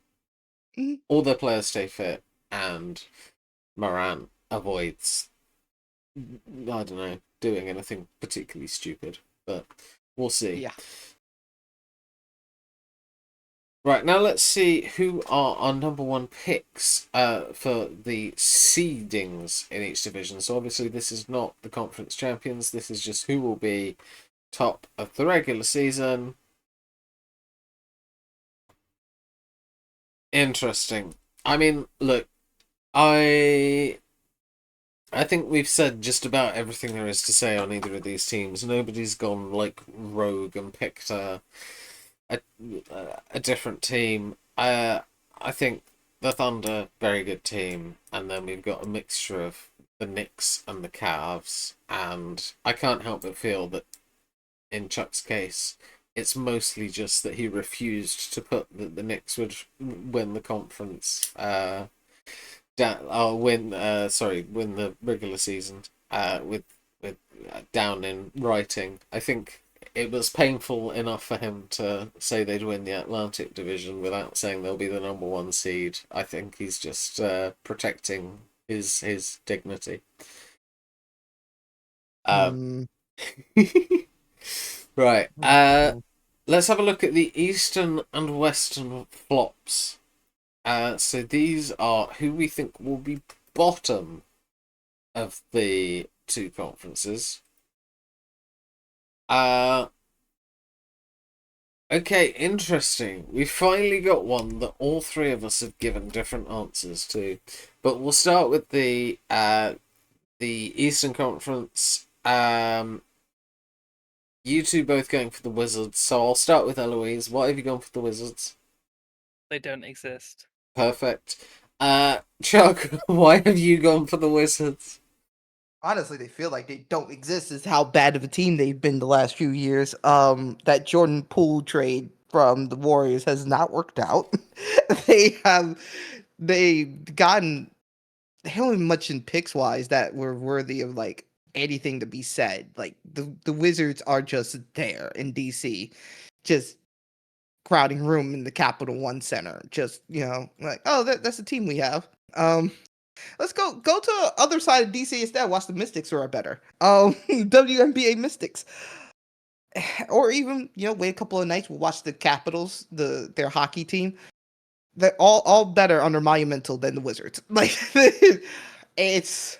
Mhm. all their players stay fit and Moran avoids, I don't know, doing anything particularly stupid. But we'll see. Yeah. Right, now let's see who are our number one picks for the seedings in each division. So obviously this is not the conference champions. This is just who will be top of the regular season. Interesting. I mean, look, I think we've said just about everything there is to say on either of these teams. Nobody's gone like rogue and picked a, a different team. I think the Thunder, very good team, and then we've got a mixture of the Knicks and the Cavs, and I can't help but feel that in Chuck's case, it's mostly just that he refused to put that the Knicks would win the conference. Win the regular season. With down in writing. I think it was painful enough for him to say they'd win the Atlantic Division without saying they'll be the number one seed. I think he's just protecting his dignity. Mm, Right. mm, Let's have a look at the Eastern and Western flops. So these are who we think will be bottom of the two conferences. Okay, interesting. We finally got one that all three of us have given different answers to. But we'll start with the Eastern Conference. You two both going for the Wizards, so I'll start with Eloise. What have you gone for the Wizards? They don't exist. Perfect. Chuck, why have you gone for the Wizards? Honestly, they feel like they don't exist. Is how bad of a team they've been the last few years. That Jordan Poole trade from the Warriors has not worked out. they have they've gotten they haven't much in picks wise that were worthy of like anything to be said. Like the Wizards are just there in DC, just crowding room in the Capital One Center. Just like that's the team we have. Let's go to other side of DC instead. Watch the Mystics who are better. WNBA Mystics. Or even, wait a couple of nights, we'll watch the Capitals, their hockey team. They're all better under Monumental than the Wizards. Like it's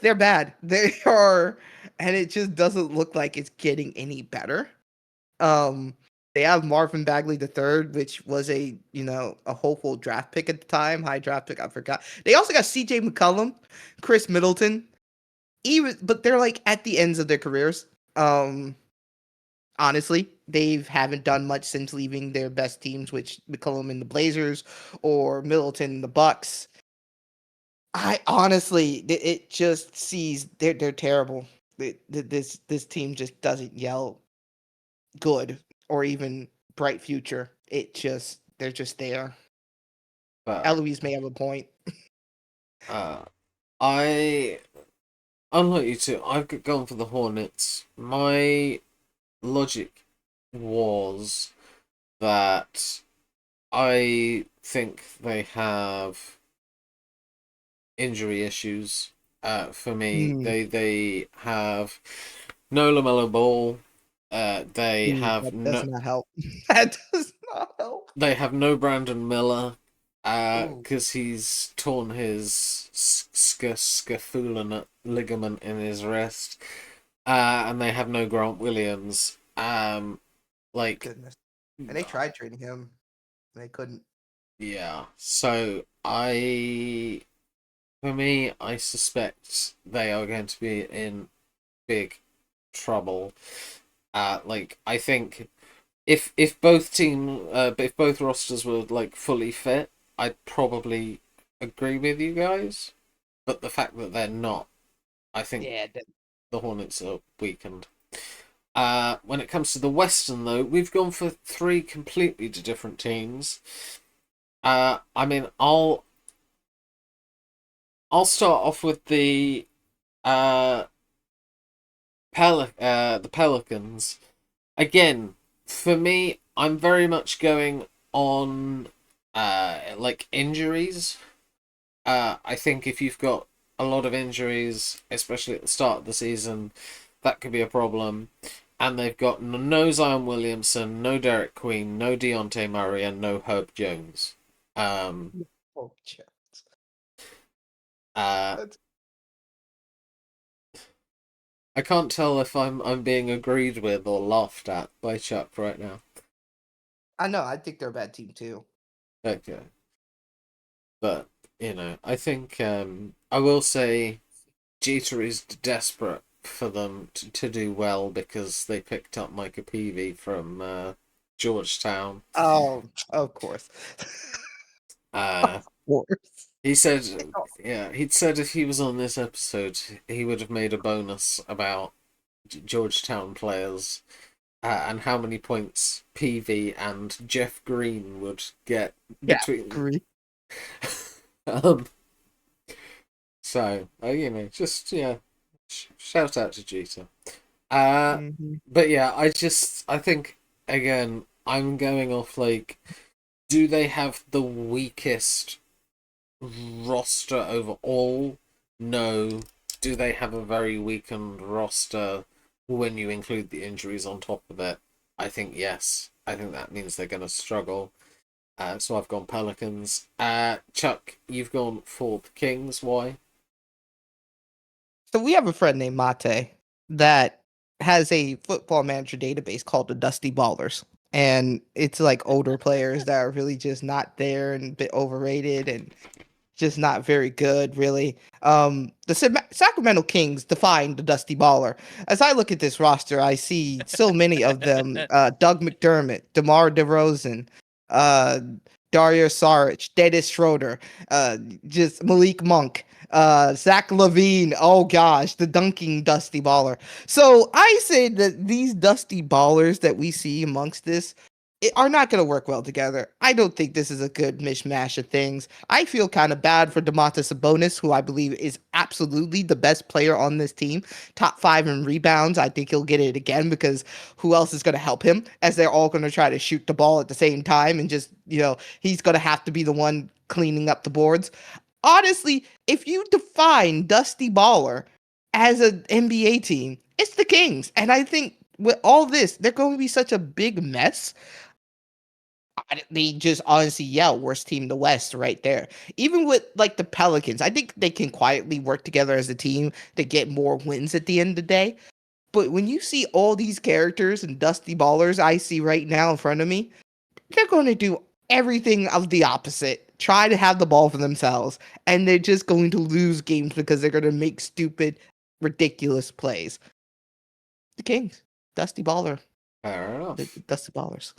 they're bad. They are, and it just doesn't look like it's getting any better. Um they have Marvin Bagley the third, which was a hopeful draft pick at the time, high draft pick. I forgot. They also got C.J. McCollum, Chris Middleton, but they're like at the ends of their careers. Honestly, they haven't done much since leaving their best teams, which McCollum in the Blazers or Middleton in the Bucks. I honestly, it just sees they're terrible. This team just doesn't yell good or even bright future. They're just there. But Eloise may have a point. I unlike you two, I've gone for the Hornets. My logic was that I think they have injury issues. For me, they have no LaMelo Ball. They have That no does not help. That does not help. they have no Brandon Miller. Ooh. Because he's torn his scapula ligament in his wrist. And they have no Grant Williams. Like, Goodness. And they tried trading him. And they couldn't. yeah. So for me, I suspect they are going to be in big trouble. Like, I think if both rosters were like fully fit, I'd probably agree with you guys. But the fact that they're not, I think Yeah, the Hornets are weakened. When it comes to the Western, though, we've gone for three completely different teams. I mean, I'll start off with the the Pelicans. Again, for me, I'm very much going on like injuries. I think if you've got a lot of injuries, especially at the start of the season, that could be a problem. And they've got no Zion Williamson, no Derek Queen, no Deontay Murray, and no Herb Jones. Oh, Jones. Uh, That's- I can't tell if I'm being agreed with or laughed at by Chuck right now. I know. I think they're a bad team too. Okay, but I think I will say Jeter is desperate for them to do well because they picked up Micah Peavy from Georgetown. Oh, of course. Uh, Of course. he said, yeah, he'd said if he was on this episode, he would have made a bonus about Georgetown players and how many points Peavy and Jeff Green would get Yeah, between. agree. um, just shout out to Jeter. Mhm. But yeah, I think again, I'm going off like, do they have the weakest roster overall? No. Do they have a very weakened roster when you include the injuries on top of it? I think yes. I think that means they're going to struggle. So I've gone Pelicans. Chuck, you've gone for the Kings. Why? So we have a friend named Mate that has a football manager database called the Dusty Ballers. And it's like older players that are really just not there and a bit overrated and just not very good, really. The Sacramento Kings define the Dusty Baller. As I look at this roster, I see so many of them: Doug McDermott, DeMar DeRozan, uh, Dario Saric, Dennis Schroeder, just Malik Monk, Zach Levine. Oh gosh, the dunking Dusty Baller. So I say that these Dusty Ballers that we see amongst this are not going to work well together. I don't think this is a good mishmash of things. I feel kind of bad for Domantas Sabonis, who I believe is absolutely the best player on this team. Top 5 in rebounds. I think he'll get it again because who else is going to help him as they're all going to try to shoot the ball at the same time and just, he's going to have to be the one cleaning up the boards. Honestly, if you define Dusty Baller as an NBA team, it's the Kings. And I think with all this, they're going to be such a big mess. They just honestly, worst team in the West right there. Even with like the Pelicans, I think they can quietly work together as a team to get more wins at the end of the day. But when you see all these characters and Dusty Ballers I see right now in front of me, they're going to do everything of the opposite. Try to have the ball for themselves, and they're just going to lose games because they're going to make stupid, ridiculous plays. The Kings, Dusty Baller, Fair enough. the Dusty Ballers.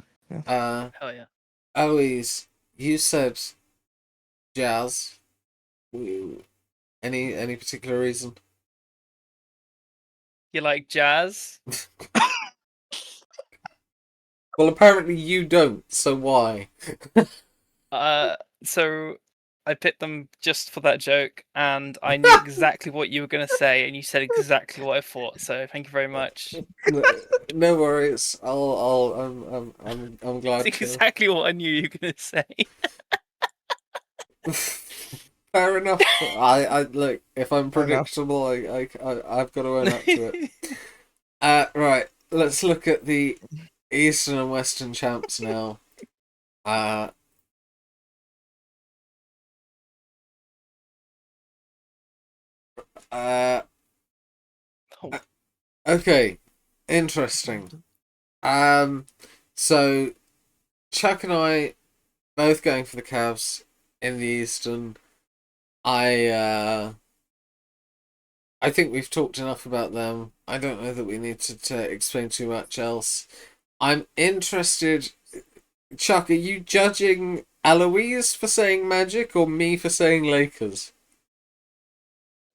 Hell yeah. Eloise, you said Jazz. Any particular reason? You like jazz? Well, apparently you don't. So why? So I picked them just for that joke, and I knew exactly what you were gonna say, and you said exactly what I thought. So thank you very much. No worries. I'm glad It's to. exactly what I knew you were gonna say. Fair enough. I look. If I'm Fair enough. predictable, I've got to own up to it. Right. Let's look at the Eastern and Western champs now. Uh. Oh, Okay. Interesting. So Chuck and I both going for the Cavs in the Eastern. I think we've talked enough about them. I don't know that we need to explain too much else. I'm interested. Chuck, are you judging Eloise for saying Magic or me for saying Lakers?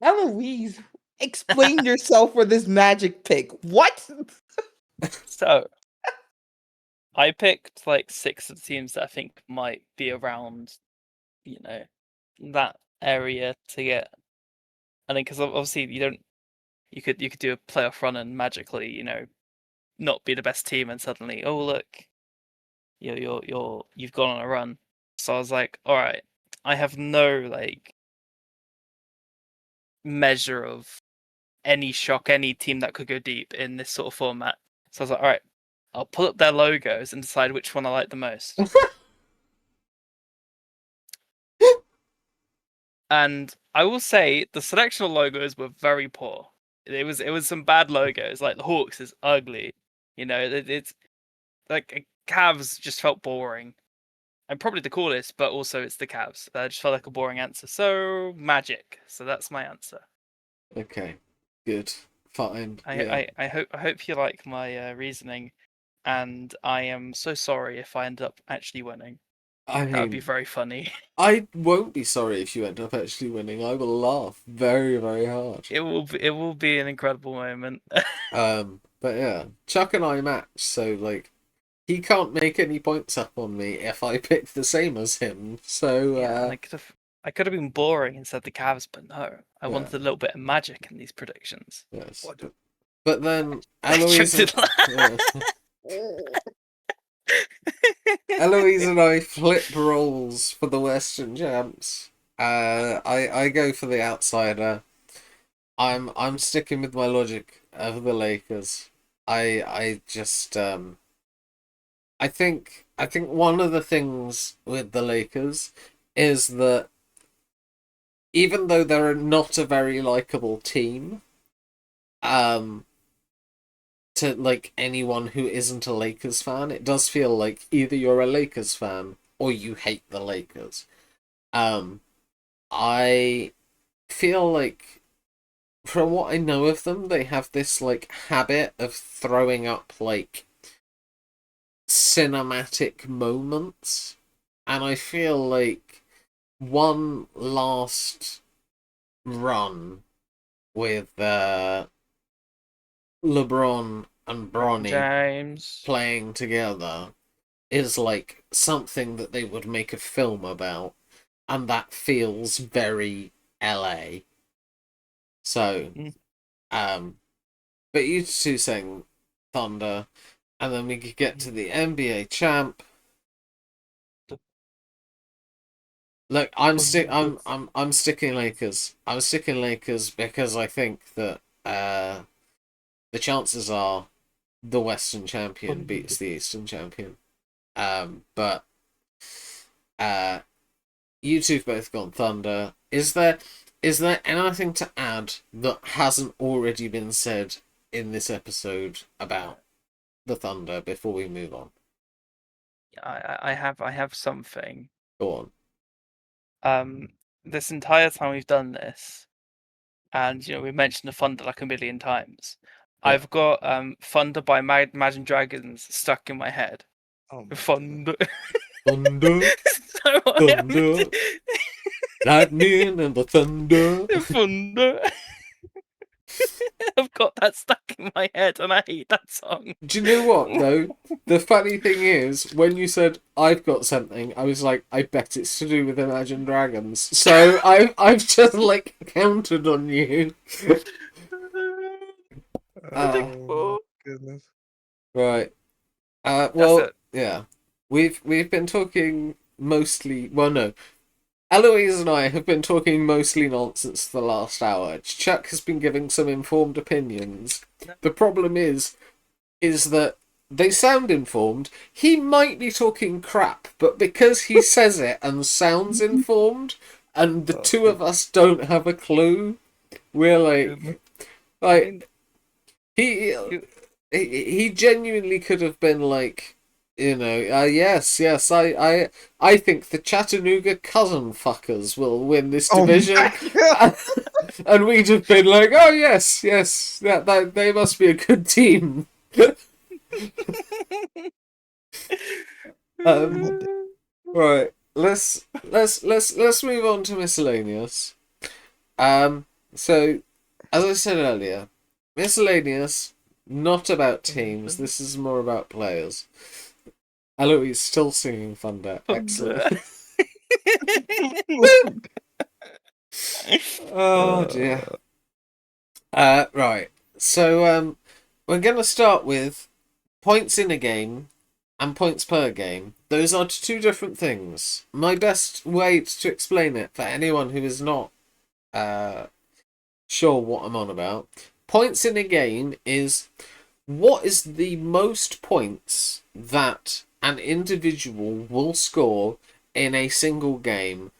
Eloise, explain yourself for this Magic pick. What? So I picked like 6 of the teams that I think might be around, that area to get. I think because obviously you could do a playoff run and magically, not be the best team and suddenly, oh look, you've gone on a run. So I was like, all right, I have no like measure of any team that could go deep in this sort of format. So I was like, all right, I'll pull up their logos and decide which one I like the most. And I will say the selection of logos were very poor. It was some bad logos. Like the Hawks is ugly. It's like Cavs just felt boring. And probably the coolest, but also it's the Cavs. That just felt like a boring answer. So Magic. So that's my answer. Okay, good, fine. I hope you like my reasoning, and I am so sorry if I end up actually winning. That would be very funny. I won't be sorry if you end up actually winning. I will laugh very, very hard. It will be an incredible moment. But yeah, Chuck and I match, so like he can't make any points up on me if I pick the same as him. So yeah, I could have been boring and said the Cavs, but no, I wanted a little bit of magic in these predictions. Yes, but then Eloise. Eloise and I flip roles for the Western champs. I go for the outsider. I'm sticking with my logic of the Lakers. I just I think one of the things with the Lakers is that even though they're not a very likable team, to like anyone who isn't a Lakers fan, it does feel like either you're a Lakers fan or you hate the Lakers. I feel like from what I know of them, they have this like habit of throwing up like cinematic moments, and I feel like one last run with LeBron and Bronny James playing together is like something that they would make a film about, and that feels very LA. So, but you two saying Thunder, and then we could get to the NBA champ. Look, I'm sticking Lakers. I'm sticking Lakers because I think that the chances are the Western champion beats the Eastern champion. But you two've both gone Thunder. Is there anything to add that hasn't already been said in this episode about the Thunder before we move on? I have something. Go on. This entire time we've done this, and we've mentioned the Thunder like a million times. Yeah. I've got Thunder by Imagine Dragons stuck in my head. Oh, Thunder. Thunder. So Thunder. Lightning and the thunder. Thunder. I've got that stuck in my head and I hate that song. Do you know what, though? The funny thing is, when you said, I've got something, I was like, I bet it's to do with Imagine Dragons. So I've just, like, counted on you. Oh, goodness. Right. Well, yeah. We've been talking mostly... Well, no. Eloise and I have been talking mostly nonsense for the last hour. Chuck has been giving some informed opinions. The problem is that they sound informed. He might be talking crap, but because he says it and sounds informed, and the two of us don't have a clue, we're like he genuinely could have been like, yes, I think the Chattanooga cousin fuckers will win this division. And we'd have been like, oh, yes, that they must be a good team. Right, let's move on to miscellaneous. So, as I said earlier, miscellaneous, not about teams. This is more about players. Eloise still singing Thunder. Excellent. Oh dear. Right. So we're gonna start with points in a game and points per game. Those are two different things. My best way to explain it for anyone who is not sure what I'm on about. Points in a game is what is the most points that an individual will score in a single game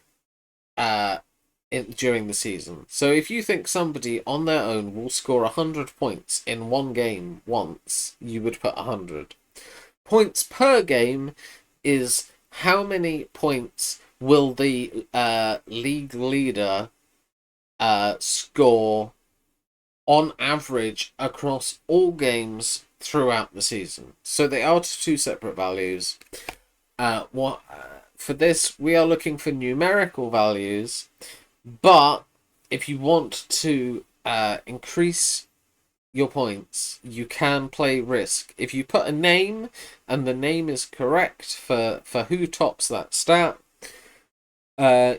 during the season. So if you think somebody on their own will score 100 points in one game once, you would put 100. Points per game is how many points will the league leader score on average across all games throughout the season. So they are two separate values. For this, we are looking for numerical values, but if you want to increase your points, you can play Risk. If you put a name and the name is correct for who tops that stat,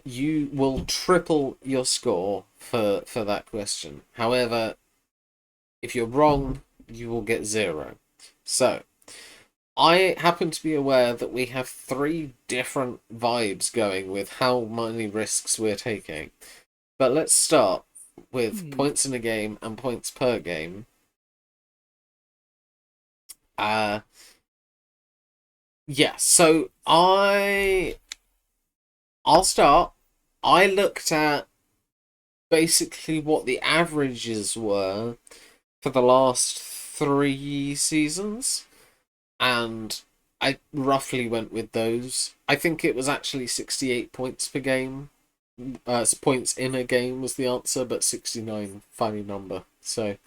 you will triple your score for that question. However, if you're wrong, you will get 0. So, I happen to be aware that we have 3 different vibes going with how many risks we're taking. But let's start with points in a game and points per game. So I'll start. I looked at basically what the averages were for the last 3 seasons, and I roughly went with those. I think it was actually 68 points per game. Points in a game was the answer, but 69 funny number. So,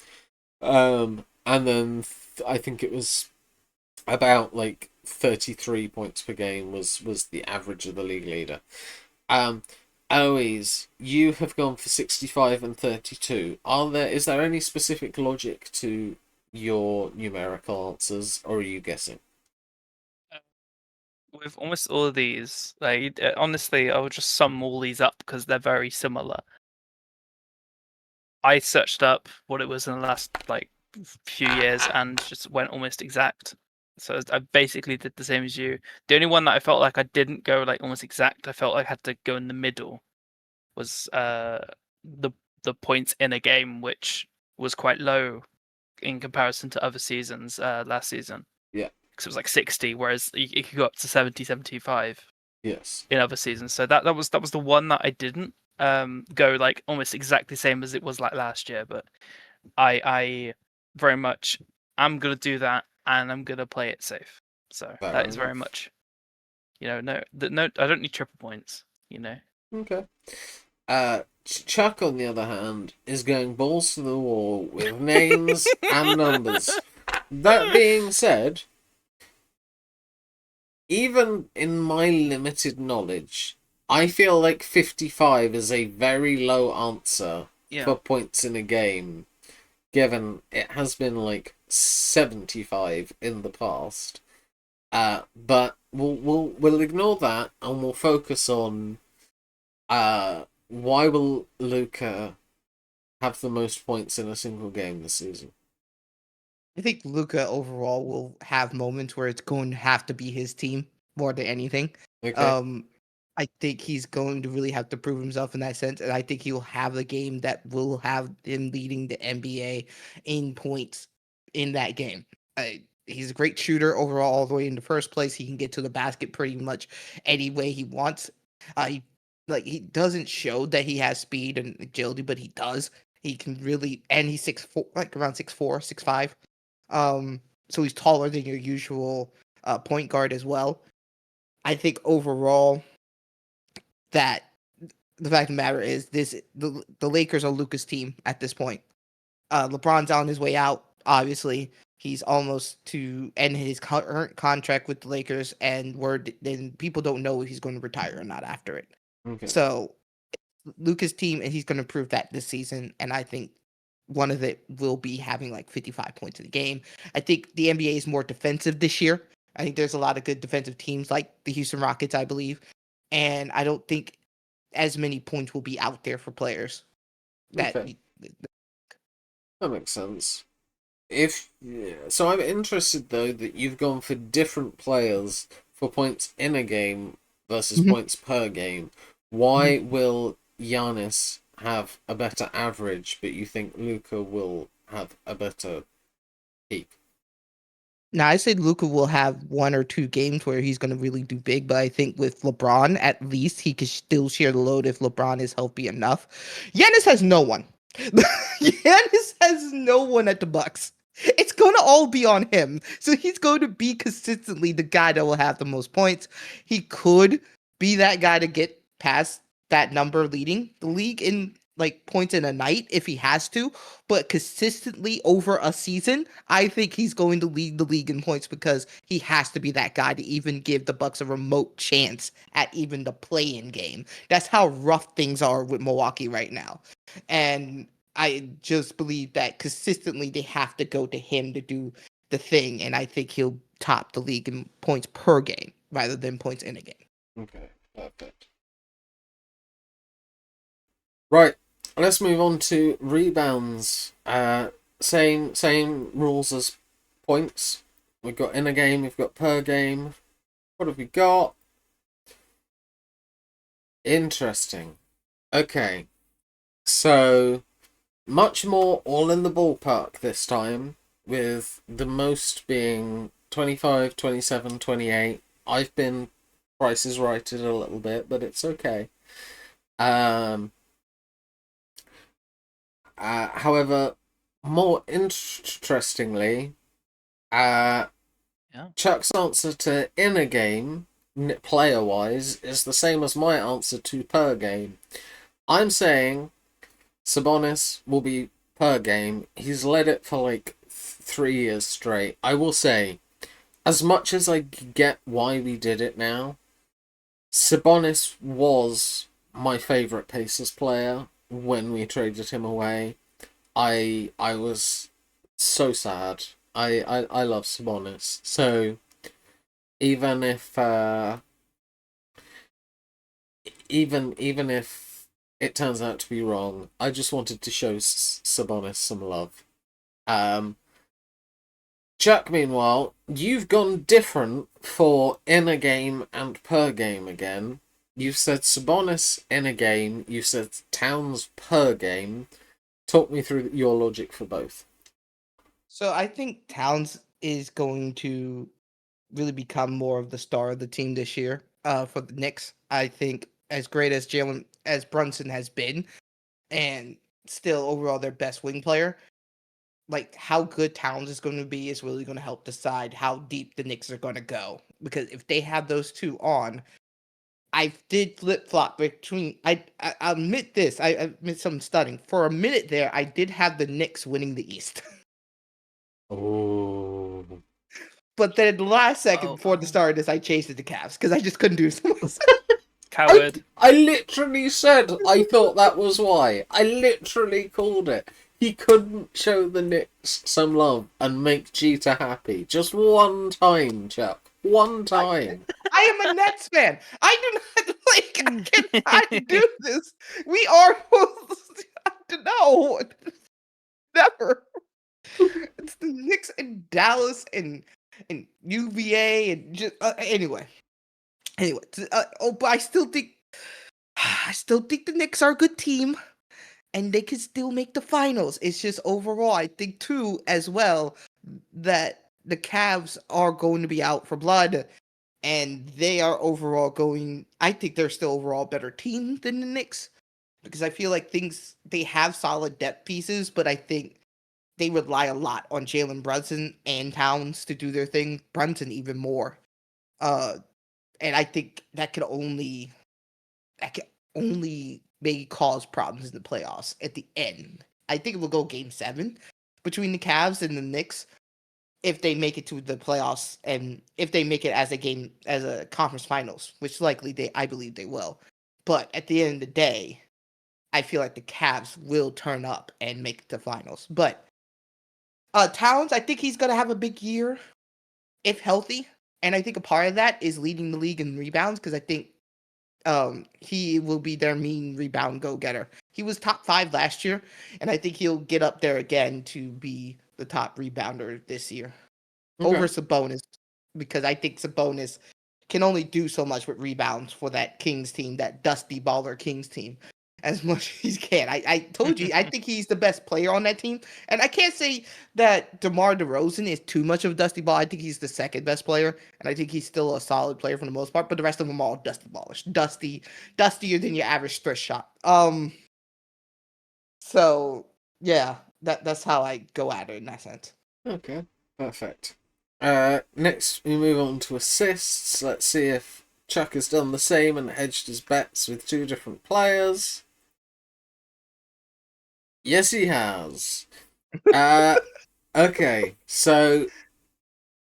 and then I think it was about like 33 points per game was the average of the league leader. Eloise, you have gone for 65 and 32. Is there any specific logic to your numerical answers, or are you guessing? With almost all of these, like honestly, I would just sum all these up because they're very similar. I searched up what it was in the last like few years and just went almost exact. So I basically did the same as you. The only one that I felt like I didn't go like almost exact, I felt like I had to go in the middle, was the points in a game, which was quite low in comparison to other seasons last season. Yeah. Because it was like 60, whereas it could go up to 70, 75. Yes. In other seasons. So that was the one that I didn't go like almost exactly the same as it was like last year. But I very much I'm gonna do that, and I'm gonna play it safe. So Fair that is enough. very much, no, I don't need triple points. Okay. Chuck, on the other hand, is going balls to the wall with names and numbers. That being said, even in my limited knowledge, I feel like 55 is a very low answer for points in a game, given it has been like 75 in the past. But we'll ignore that and we'll focus on why will Luca have the most points in a single game this season? I think Luca overall will have moments where it's going to have to be his team more than anything. Okay. I think he's going to really have to prove himself in that sense, and I think he'll have a game that will have him leading the NBA in points in that game. He's a great shooter overall, all the way in the first place. He can get to the basket pretty much any way he wants. He doesn't show that he has speed and agility, but he does. He can really, and he's 6'4", like around 6'4", 6'5". So he's taller than your usual point guard as well. I think overall that the fact of the matter is the Lakers are Luka's team at this point. LeBron's on his way out. Obviously, he's almost to end his current contract with the Lakers, and then people don't know if he's going to retire or not after it. Okay. So Luka's team, and he's going to prove that this season. And I think one of it will be having like 55 points in the game. I think the NBA is more defensive this year. I think there's a lot of good defensive teams like the Houston Rockets, I believe. And I don't think as many points will be out there for players. Okay, that makes sense. So I'm interested though that you've gone for different players for points in a game versus Mhm. points per game. Why will Giannis have a better average, but you think Luka will have a better peak? Now, I said Luka will have 1 or 2 games where he's going to really do big, but I think with LeBron, at least he could still share the load if LeBron is healthy enough. Giannis has no one. Giannis has no one at the Bucks. It's going to all be on him. So he's going to be consistently the guy that will have the most points. He could be that guy to get past that number leading the league in like points in a night if he has to, but consistently over a season, I think he's going to lead the league in points because he has to be that guy to even give the Bucks a remote chance at even the play-in game. That's how rough things are with Milwaukee right now. And I just believe that consistently they have to go to him to do the thing, and I think he'll top the league in points per game rather than points in a game. Okay, perfect. Right, let's move on to rebounds. Same rules as points. We've got in a game, we've got per game. What have we got? Interesting. Okay, so much more all in the ballpark this time, with the most being 25, 27, 28. I've been Price is Righted a little bit, but it's okay. However, more interestingly, Chuck's answer to in a game, player wise, is the same as my answer to per game. I'm saying Sabonis will be per game. He's led it for like 3 years straight. I will say, as much as I get why we did it now, Sabonis was my favourite Pacers player when we traded him away. I was so sad. I love Sabonis. So even if even if it turns out to be wrong, I just wanted to show Sabonis some love. Chuck, meanwhile, you've gone different for in a game and per game again. You've said Sabonis in a game, you said Towns per game. Talk me through your logic for both. So I think Towns is going to really become more of the star of the team this year. For the Knicks, I think as great as Brunson has been, and still overall their best wing player, like how good Towns is going to be is really going to help decide how deep the Knicks are going to go. Because if they have those two on, I did flip flop between. I admit this. I admit some stunning. For a minute there, I did have the Knicks winning the East. Oh. But then the last second before the start of this, I changed it to Cavs because I just couldn't do something else. Coward. I literally said I thought that was why. I literally called it. He couldn't show the Knicks some love and make Jeter happy. Just one time, Chuck. One time. I am a Nets fan. I do not I cannot do this. We are I don't know. Never. It's the Knicks and Dallas and UVA and just anyway. But I still think the Knicks are a good team and they can still make the finals. It's just overall, I think too as well that the Cavs are going to be out for blood, and they are overall going. I think they're still overall a better team than the Knicks because I feel like they have solid depth pieces, but I think they rely a lot on Jalen Brunson and Towns to do their thing. Brunson even more, and I think that can only maybe cause problems in the playoffs at the end. I think it will go game 7 between the Cavs and the Knicks if they make it to the playoffs and if they make it as a conference finals, which likely I believe they will. But at the end of the day, I feel like the Cavs will turn up and make the finals. But Towns, I think he's gonna have a big year if healthy, and I think a part of that is leading the league in rebounds because I think he will be their mean rebound go-getter. He was top 5 last year, and I think he'll get up there again to be the top rebounder this year over Sabonis, because I think Sabonis can only do so much with rebounds for that Kings team, that dusty baller Kings team, as much as he can. I told you, I think he's the best player on that team, and I can't say that DeMar DeRozan is too much of a dusty ball. I think he's the second best player, and I think he's still a solid player for the most part. But the rest of them are all dusty ballish, dustier than your average thrift shop. So yeah, that's how I go at it in that sense. Okay, perfect. Next, we move on to assists. Let's see if Chuck has done the same and hedged his bets with 2 different players. Yes, he has. Okay, so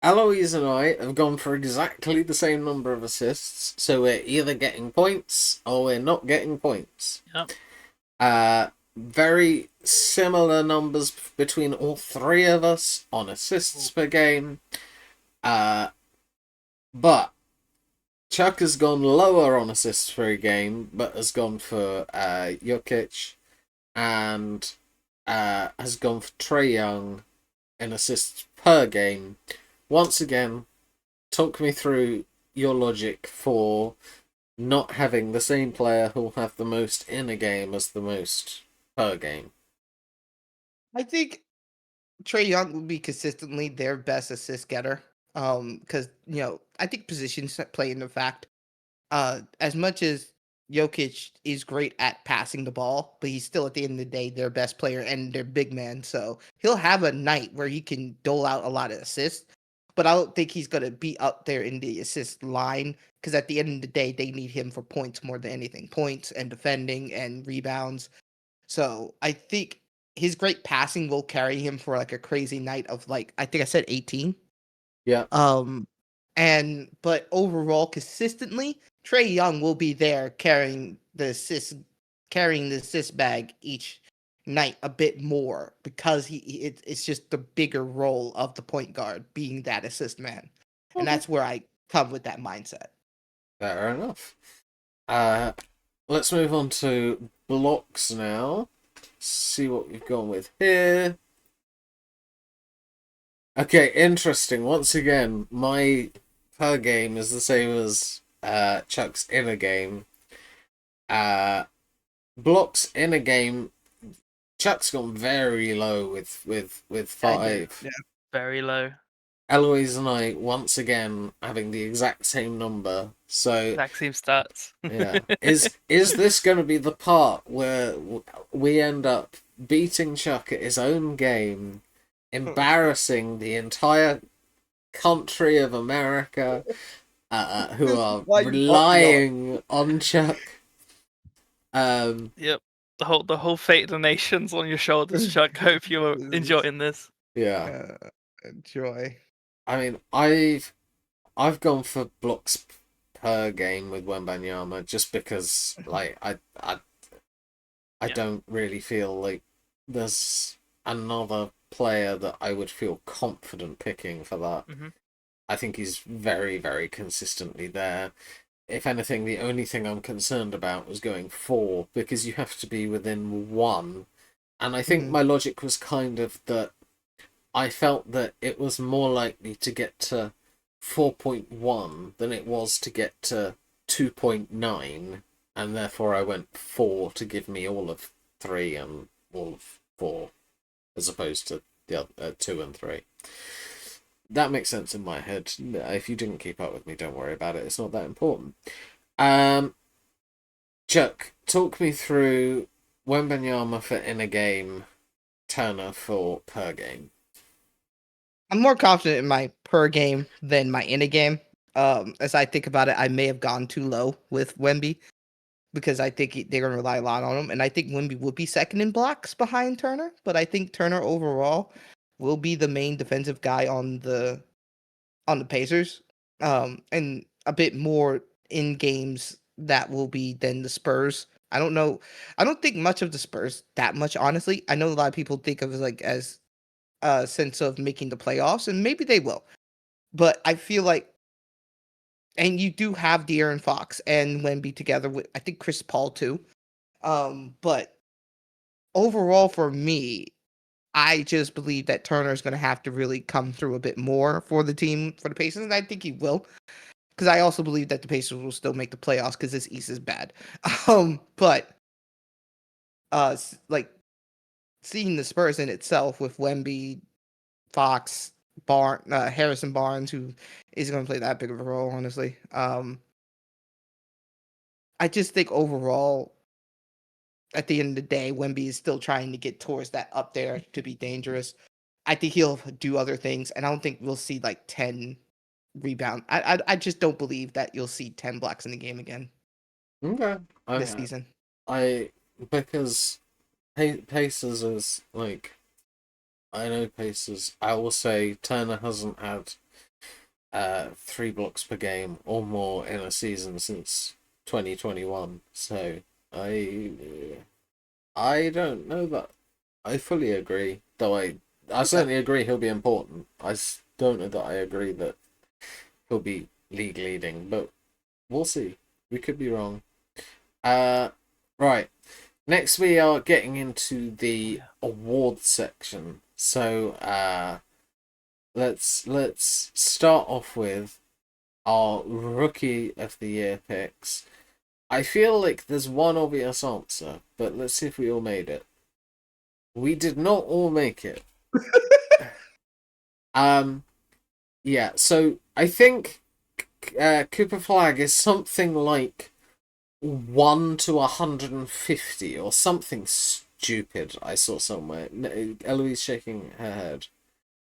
Eloise and I have gone for exactly the same number of assists, so we're either getting points or we're not getting points. Yep. Very similar numbers between all 3 of us on assists per game. But Chuck has gone lower on assists per game, but has gone for Jokic, and has gone for Trae Young in assists per game. Once again, talk me through your logic for not having the same player who'll have the most in a game as the most per game. I think Trae Young will be consistently their best assist getter. Because I think positions play into fact. As much as Jokic is great at passing the ball, but he's still at the end of the day their best player and their big man. So he'll have a night where he can dole out a lot of assists, but I don't think he's gonna be up there in the assist line because at the end of the day they need him for points more than anything, points and defending and rebounds. So I think his great passing will carry him for like a crazy night of like I think I said 18. Yeah. But overall, consistently, Trae Young will be there carrying the assist bag each night a bit more because it's just the bigger role of the point guard being that assist man, and that's where I come with that mindset. Fair enough. Let's move on to blocks now. See what we've gone with here. Okay, interesting. Once again, my per game is the same as Chuck's in a game. Blocks in a game. Chuck's gone very low with 5. Yeah. Very low. Eloise and I once again having the exact same number. So Exact same stats. yeah, is this going to be the part where we end up beating Chuck at his own game, embarrassing the entire country of America, who are relying on Chuck? Yep. The whole fate of the nation's on your shoulders, Chuck. Hope you're enjoying this. Yeah. Enjoy. I mean, I've gone for blocks per game with Wembanyama just because, like, I don't really feel like there's another player that I would feel confident picking for that. Mm-hmm. I think he's very, very consistently there. If anything, the only thing I'm concerned about was going 4 because you have to be within 1. And I think my logic was kind of that I felt that it was more likely to get to 4.1 than it was to get to 2.9, and therefore I went 4 to give me all of 3 and all of 4, as opposed to the other 2 and 3. That makes sense in my head. If you didn't keep up with me, don't worry about it. It's not that important. Chuck, talk me through Wembanyama for in a game, Turner for per game. I'm more confident in my per game than my in a game. As I think about it, I may have gone too low with Wemby because I think they're going to rely a lot on him. And I think Wemby would be second in blocks behind Turner. But I think Turner overall will be the main defensive guy on the Pacers. And a bit more in games that will be than the Spurs. I don't know. I don't think much of the Spurs that much, honestly. I know a lot of people think of it like as a sense of making the playoffs, and maybe they will. But I feel like, and you do have De'Aaron Fox and Wemby together with, I think, Chris Paul too. But overall, for me, I just believe that Turner's going to have to really come through a bit more for the team, for the Pacers, and I think he will. Because I also believe that the Pacers will still make the playoffs because this East is bad. But like seeing the Spurs in itself with Wemby, Fox, Harrison Barnes, who is going to play that big of a role, honestly. I just think overall, at the end of the day, Wemby is still trying to get towards that up there to be dangerous. I think he'll do other things, and I don't think we'll see like 10 rebound. I just don't believe that you'll see 10 blocks in the game again Okay. this season. Because Pacers is like, I know Pacers. I will say Turner hasn't had 3 blocks per game or more in a season since 2021. So I don't know that I fully agree. Though I certainly agree he'll be important. Don't know that I agree that he'll be league leading, but we'll see. We could be wrong. Right. Next we are getting into the awards section. So let's start off with our rookie of the year picks. I feel like there's one obvious answer, but let's see if we all made it. We did not all make it. Yeah, so I think Cooper Flag is something like 1 to 150 or something stupid I saw somewhere. Eloise shaking her head.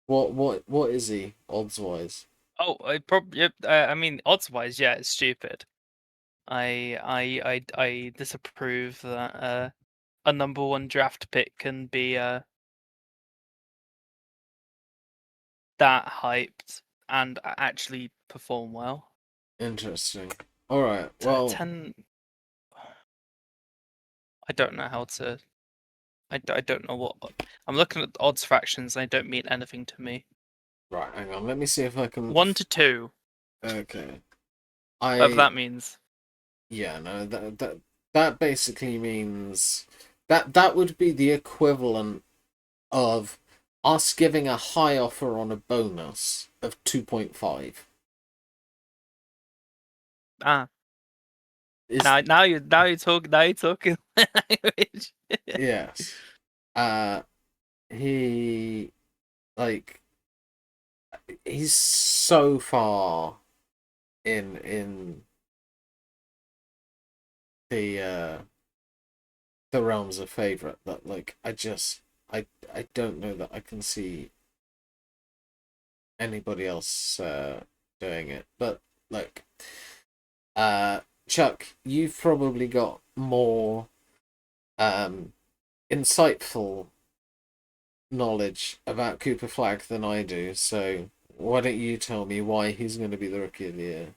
What is he odds wise? Oh, I mean, odds wise, yeah, it's stupid. I disapprove that a number 1 draft pick can be that hyped and actually perform well. Interesting. All right. Well, 10. I don't know how to. I don't know what. I'm looking at the odds fractions. They don't mean anything to me. right. Hang on. Let me see if I can. 1 to 2. Okay. Whatever that means. Yeah. No. That basically means that would be the equivalent of us giving a high offer on a bonus of 2.5. Ah. Now you're talking language. Yes. He like he's so far in the realms of favorite that like I don't know that I can see anybody else doing it. But like Chuck, you've probably got more insightful knowledge about Cooper Flag than I do, so why don't you tell me why he's going to be the rookie of the year?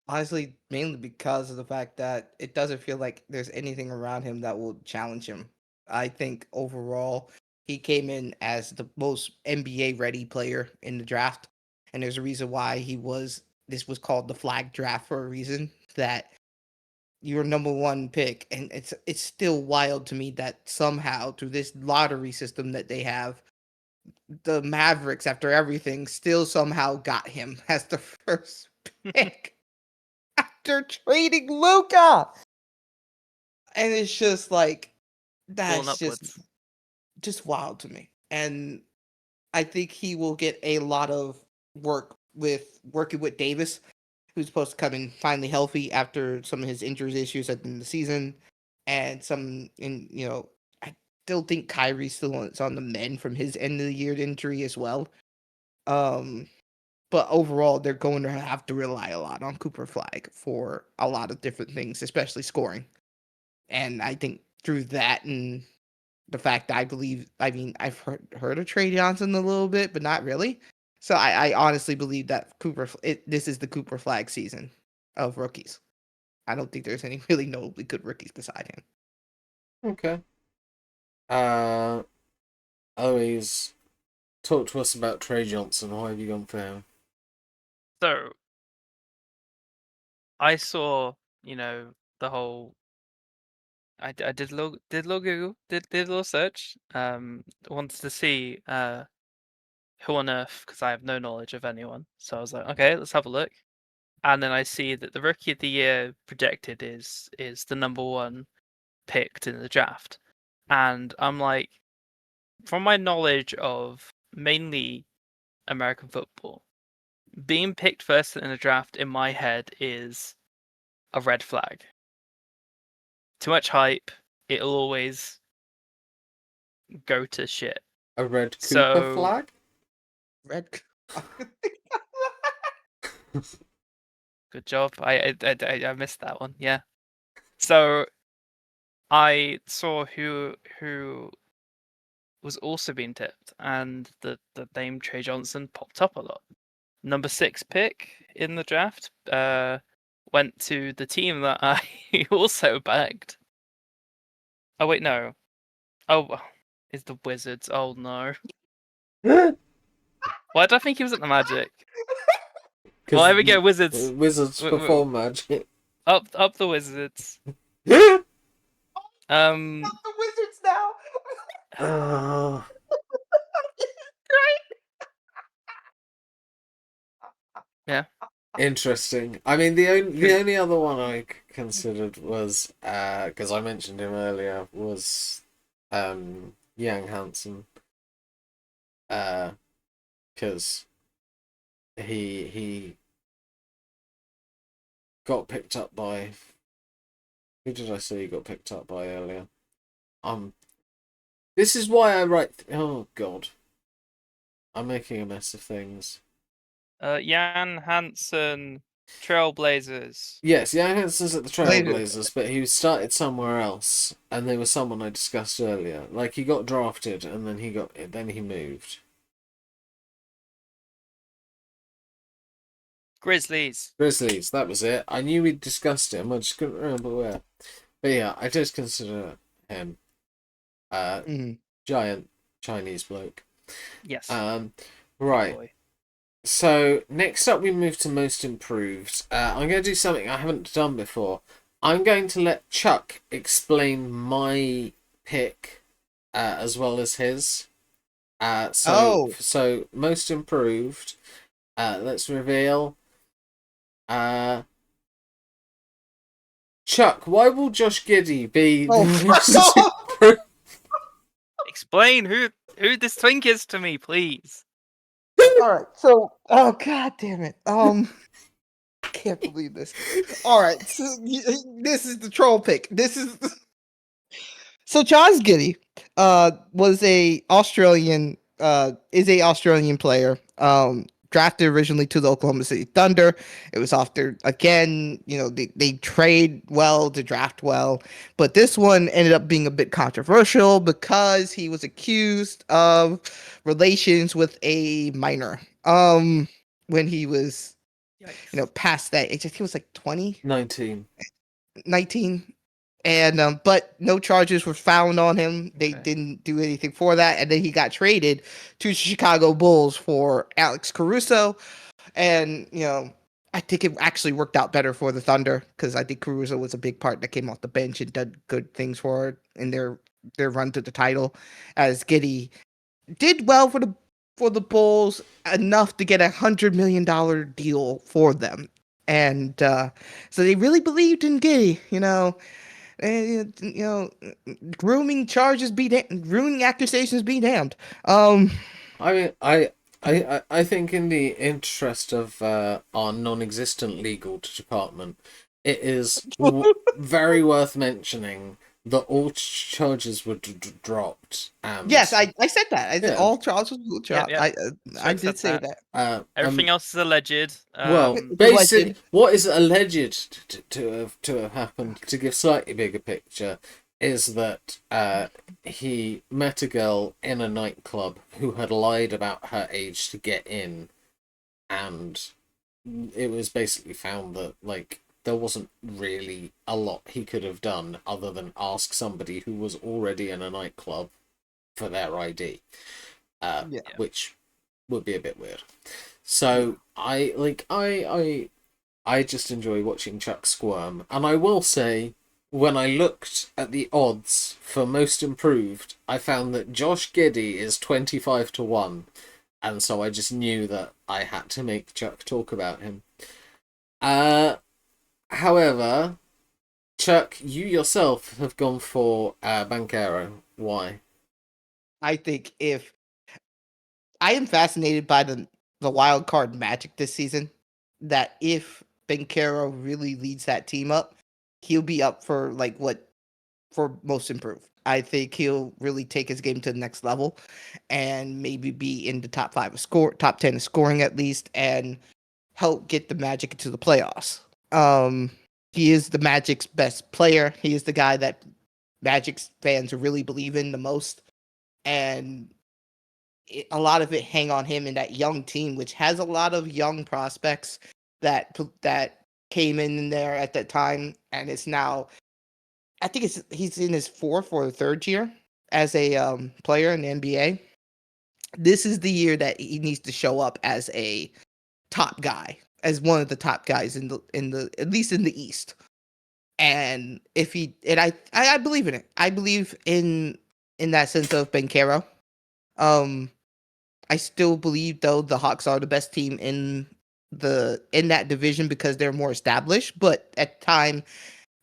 Honestly, mainly because of the fact that it doesn't feel like there's anything around him that will challenge him. I think overall, he came in as the most NBA ready player in the draft. And there's a reason why this was called the flag draft for a reason, that your number 1 pick. And it's still wild to me that somehow through this lottery system that they have, the Mavericks, after everything, still somehow got him as the first pick after trading Luca. And it's just like, Going that's upwards. just wild to me. And I think he will get a lot of work with working with Davis, who's supposed to come in finally healthy after some of his injuries issues at the end of the season. And I still think Kyrie's still on the mend from his end of the year injury as well. But overall, they're going to have to rely a lot on Cooper Flag for a lot of different things, especially scoring. And I think through that and the fact that I've heard of Trey Johnson a little bit, but not really. So I honestly believe that this is the Cooper Flag season of rookies. I don't think there's any really notably good rookies beside him. Okay. Always talk to us about Trey Johnson. Why have you gone for him? So I saw, the whole. I did a little Google, did a little search. Wanted to see who on earth, because I have no knowledge of anyone. So I was like, okay, let's have a look. And then I see that the Rookie of the Year projected is the number one picked in the draft, and I'm like, from my knowledge of mainly American football, being picked first in a draft in my head is a red flag. Too much hype, it'll always go to shit. A red Cooper So- flag? Red. Good job. I missed that one. Yeah. So I saw who was also being tipped, and the name Trey Johnson popped up a lot. Number 6 pick in the draft went to the team that I also bagged. Oh wait, no. Oh, it's the Wizards. Oh no. Why did I think he was at the Magic? Well, there we go, Wizards. Wizards perform magic. Up the Wizards. Not the Wizards now. Oh, Yeah. interesting. I mean, the only other one I considered was because I mentioned him earlier was Yang Hansen. Because he got picked up by, who did I say he got picked up by earlier? This is why I write. Oh God, I'm making a mess of things. Jan Hansen, Trailblazers. Yes, Yang Hansen's at the Blazers. Trailblazers, but he started somewhere else, and there was someone I discussed earlier. Like he got drafted, and then he moved. Grizzlies. Grizzlies, that was it. I knew we'd discussed him, I just couldn't remember where. But yeah, I did consider him. Giant Chinese bloke. Yes. Right. Boy. So next up, we move to most improved. I'm going to do something I haven't done before. I'm going to let Chuck explain my pick as well as his. So most improved. Let's reveal. Chuck, why will Josh Giddey be the most improved? Explain who this twink is to me, please. All right, so god damn it, can't believe this. All right, so this is the troll pick. So Josh Giddey, was a Australian, is a Australian player. Drafted originally to the Oklahoma City Thunder. It was after, again, they trade well to draft well, but this one ended up being a bit controversial because he was accused of relations with a minor. When he was, Yikes. past that age, he was like 20, 19. 19. And but no charges were found on him. They Okay. didn't do anything for that, and then he got traded to the Chicago Bulls for Alex Caruso, and I think it actually worked out better for the Thunder because I think Caruso was a big part that came off the bench and did good things for it in their run to the title, as Giddey did well for the Bulls, enough to get $100 million deal for them, and so they really believed in Giddey, and grooming charges be grooming accusations be damned. I mean, I think in the interest of our non-existent legal department, it is very worth mentioning that all charges were dropped. Yes, I said that. I said Yeah. all charges were dropped. yeah. I Said did say that. that. Everything else is alleged. Well, Alleged. basically, what is alleged to have happened, to give slightly bigger picture, is that he met a girl in a nightclub who had lied about her age to get in, and it was basically found that there wasn't really a lot he could have done other than ask somebody who was already in a nightclub for their ID, Yeah. which would be a bit weird. So I just enjoy watching Chuck squirm, and I will say, when I looked at the odds for most improved, I found that Josh Giddey is 25-1, and so I just knew that I had to make Chuck talk about him. However, Chuck, you yourself have gone for Banchero. Why? I think if I am fascinated by the wild card magic this season, that if Bencaro really leads that team up, he'll be up for for most improved. I think he'll really take his game to the next level and maybe be in the top 10 of scoring at least, and help get the Magic into the playoffs. He is the Magic's best player. He is the guy that Magic fans really believe in the most, and a lot of it hang on him in that young team, which has a lot of young prospects that came in there at that time, and it's now, I think he's in his fourth or third year as a player in the NBA. This is the year that he needs to show up as a top guy, as one of the top guys in the at least in the East. And if he and I believe in it. I believe in that sense of Bencaro. I still believe though the Hawks are the best team in that division because they're more established, but at the time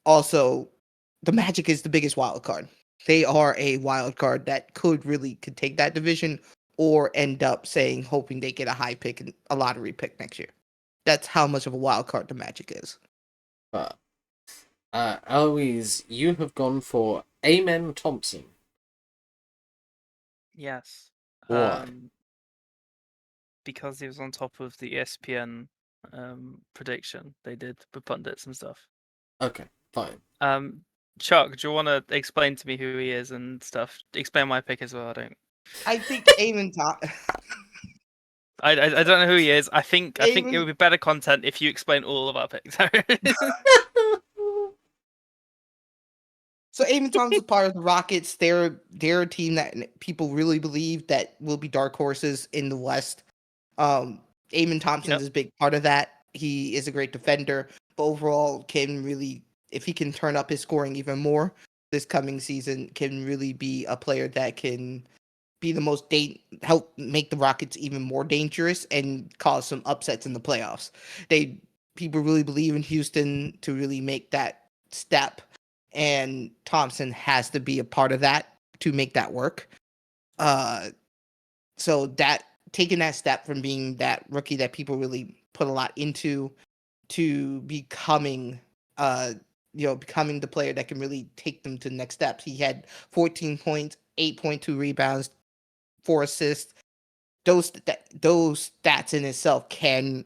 also the Magic is the biggest wild card. They are a wild card that could take that division or end up hoping they get a high pick and a lottery pick next year. That's how much of a wild card the Magic is. But Eloise, you have gone for Amen Thompson. Yes. Why? Because he was on top of the ESPN prediction they did with pundits and stuff. Okay, fine. Chuck, do you want to explain to me who he is and stuff? Explain my pick as well. I think Eamon Thompson. I don't know who he is. I think it would be better content if you explain all of our picks. So Eamon Thompson is part of the Rockets. They're a team that people really believe that will be dark horses in the West. Eamon Thompson is a big part of that. He is a great defender, but overall if he can turn up his scoring even more this coming season, can really be a player that can be the most help make the Rockets even more dangerous and cause some upsets in the playoffs. People really believe in Houston to really make that step, and Thompson has to be a part of that to make that work. So that taking that step from being that rookie that people really put a lot into to becoming becoming the player that can really take them to the next steps. He had 14 points, 8.2 rebounds, 4 assists. Those stats in itself can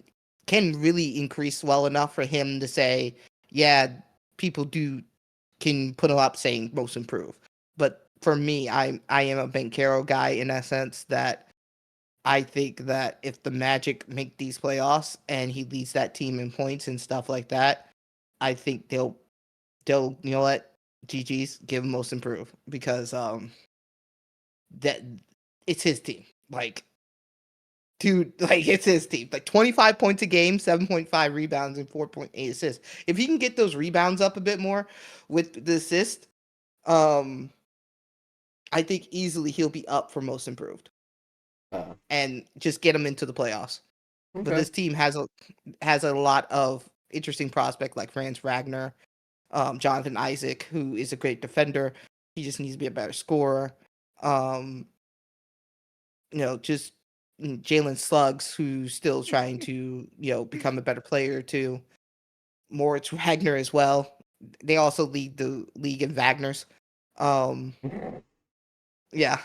really increase well enough for him to say, yeah, people can put him up saying most improved. But for me, I am a Bencaro guy in a sense that I think that if the Magic make these playoffs and he leads that team in points and stuff like that, I think they'll you know what, GG's, give him most improved, because that it's his team. Like, dude, like, it's his team. Like 25 points a game, 7.5 rebounds, and 4.8 assists. If he can get those rebounds up a bit more with the assist, I think easily he'll be up for most improved. And just get him into the playoffs. Okay. But this team has a lot of interesting prospects like Franz Wagner, Jonathan Isaac, who is a great defender. He just needs to be a better scorer. Just Jalen Suggs, who's still trying to, become a better player too. Moritz Wagner as well. They also lead the league in Wagners. Yeah.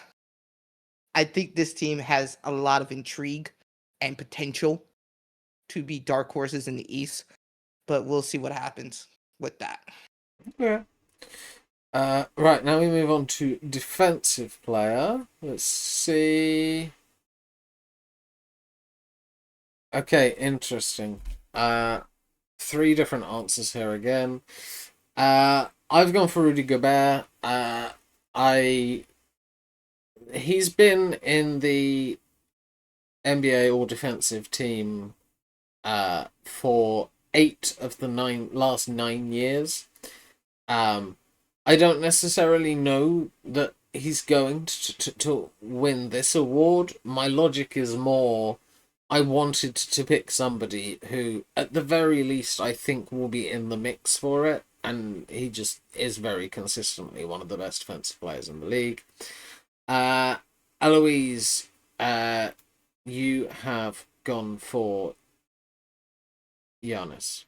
I think this team has a lot of intrigue and potential to be dark horses in the East, but we'll see what happens with that. Yeah. Right, now we move on to defensive player. Let's see. Okay, interesting. three different answers here again. I've gone for Rudy Gobert. He's been in the NBA All Defensive Team for 8 of the last 9 years. I don't necessarily know that he's going to win this award. My logic is more, I wanted to pick somebody who, at the very least, I think will be in the mix for it, and he just is very consistently one of the best defensive players in the league. Eloise, you have gone for Giannis.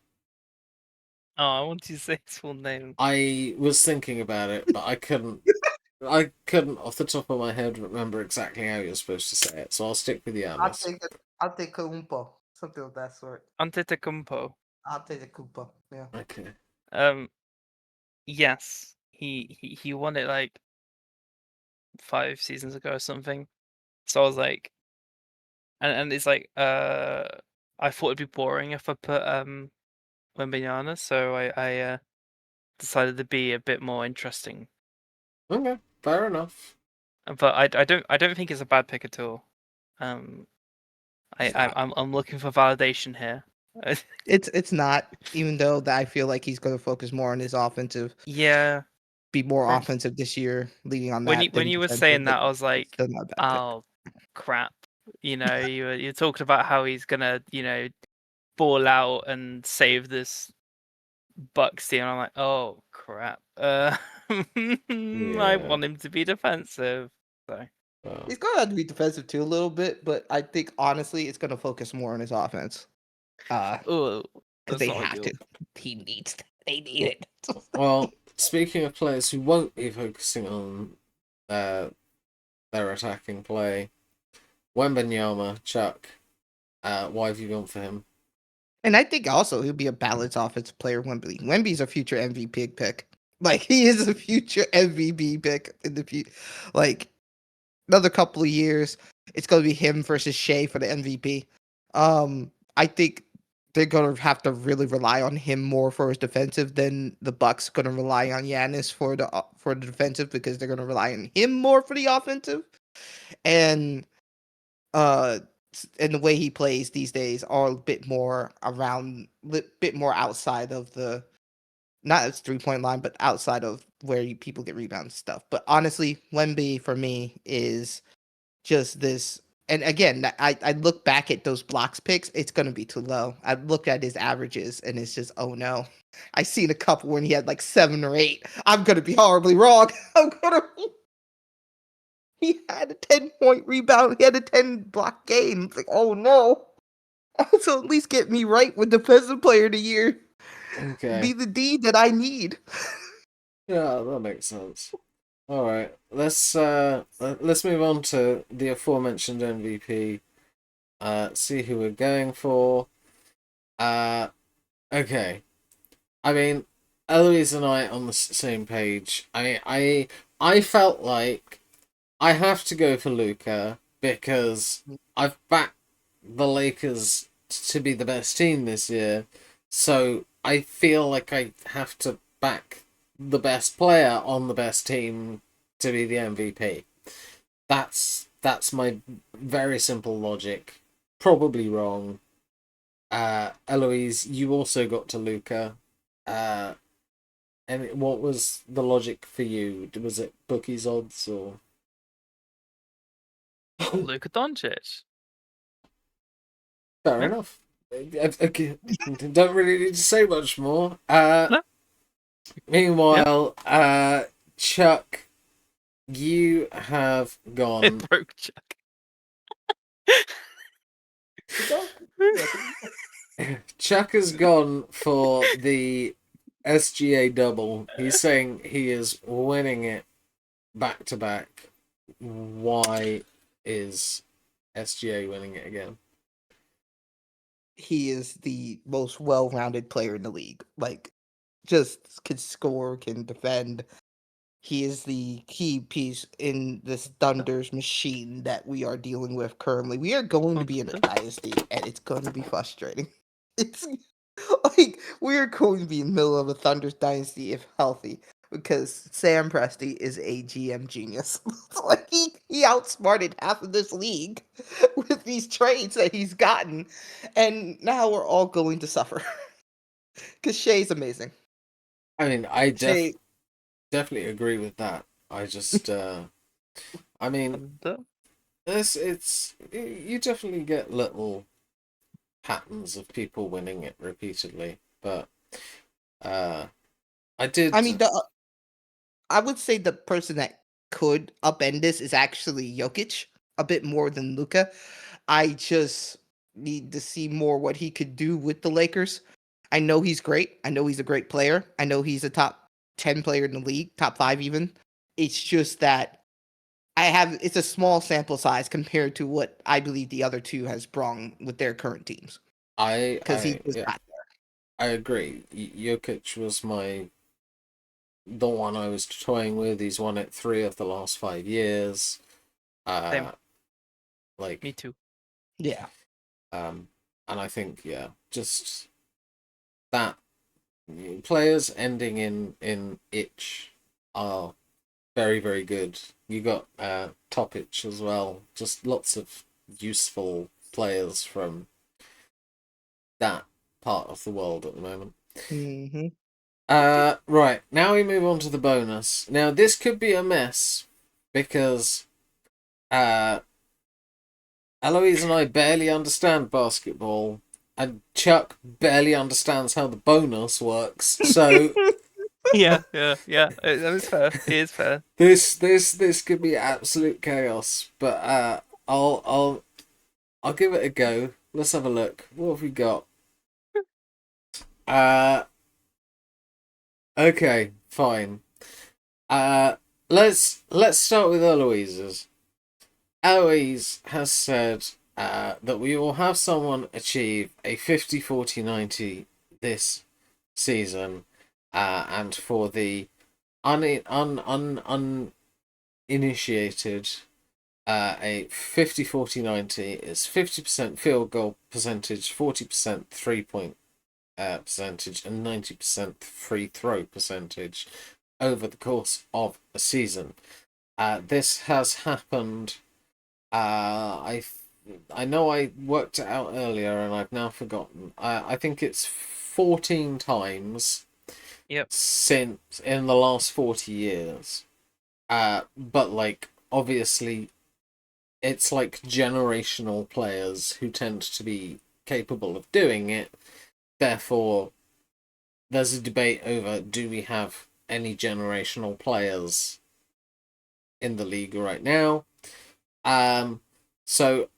Oh, I want you to say his full name. I was thinking about it, but I couldn't. I couldn't, off the top of my head, remember exactly how you're supposed to say it. So I'll stick with Giannis. I'll take Kumpo, something of that sort. Antetokounmpo. I'll take the Kumpo. Yeah. Okay. Yes, he won it like 5 seasons ago or something. So I was like, and it's like, I thought it'd be boring if I put Wembanyama, so I decided to be a bit more interesting. Okay, fair enough. But I don't think it's a bad pick at all. I'm looking for validation here. It's not, even though that I feel like he's going to focus more on his offensive. Yeah. Be more Right. offensive this year, leading on When that. when you were saying that, I was like, oh crap. You know, you talked about how he's gonna, ball out and save this Bucks team. I'm like, oh crap. I want him to be defensive. So He's going to have to be defensive too a little bit, but I think honestly, it's going to focus more on his offense. because they have to. He needs. They need it. Well, speaking of players who won't be focusing on their attacking play, Wembanyama, Chuck. Why have you gone for him? And I think also he'll be a balanced offensive player. Wemby's a future MVP pick. Like, he is a future MVP pick in the future. Like, another couple of years, it's going to be him versus Shea for the MVP. I think they're going to have to really rely on him more for his defensive than the Bucks going to rely on Giannis for the defensive, because they're going to rely on him more for the offensive. And the way he plays these days are a bit more outside of the, not as 3-point line, but outside of where people get rebounds and stuff. But honestly, Wemby for me is just this. And again, I look back at those blocks picks, it's going to be too low. I look at his averages and it's just, oh no. I seen a couple when he had like 7 or 8. I'm going to be horribly wrong. He had a 10-point rebound. He had a 10-block game. It's like, oh no. So at least get me right with Defensive Player of the Year. Okay. Be the D that I need. Yeah, that makes sense. All right, let's move on to the aforementioned MVP. See who we're going for. Okay. I mean, Eloise and I on the same page. I felt like I have to go for Luka because I've backed the Lakers to be the best team this year, so I feel like I have to back the best player on the best team to be the MVP. That's my very simple logic. Probably wrong. Eloise, you also got to Luka. And what was the logic for you? Was it bookies odds or Luka Doncic? Fair enough. Don't really need to say much more. No. Meanwhile, Chuck, you have gone. It broke Chuck. Chuck has gone for the SGA double. He's saying he is winning it back to back. Why is SGA winning it again? He is the most well-rounded player in the league. Like, just can score, can defend. He is the key piece in this Thunder's machine that we are dealing with currently. We are going to be in a dynasty, and it's going to be frustrating. Like, we're going to be in the middle of a Thunder dynasty if healthy, because Sam Presti is a GM genius. Like, he outsmarted half of this league with these trades that he's gotten, and now we're all going to suffer. Because Shea's amazing. I mean, I Shea, definitely agree with that. I just, I mean, it's you definitely get little patterns of people winning it repeatedly, but I did. I mean, I would say the person that could upend this is actually Jokic, a bit more than Luka. I just need to see more what he could do with the Lakers. I know he's great. I know he's a great player. I know he's a top 10 player in the league, top 5 even. It's just that it's a small sample size compared to what I believe the other two has brung with their current teams. Because he was Yeah, not I agree. Jokic was the one I was toying with. He's won it 3 of the last 5 years. Same. Like Me too. there. and I think just that players ending in itch are very, very good. You got Topic as well. Just lots of useful players from that part of the world at the moment. Mm-hmm. Right, now we move on to the bonus. Now this could be a mess because Eloise and I barely understand basketball, and Chuck barely understands how the bonus works. So Yeah. That is fair. It is fair. this could be absolute chaos. But I'll give it a go. Let's have a look. What have we got? Okay, fine. Let's start with Eloise's. Eloise has said that we will have someone achieve a 50-40-90 this season, and for the uninitiated, a 50-40-90 is 50% field goal percentage, 40% 3-point percentage, and 90% free throw percentage over the course of a season. This has happened. I know I worked it out earlier and I've now forgotten. I think it's 14 times. Yep. Since in the last 40 years. But like obviously it's like generational players who tend to be capable of doing it. Therefore, there's a debate over do we have any generational players in the league right now. So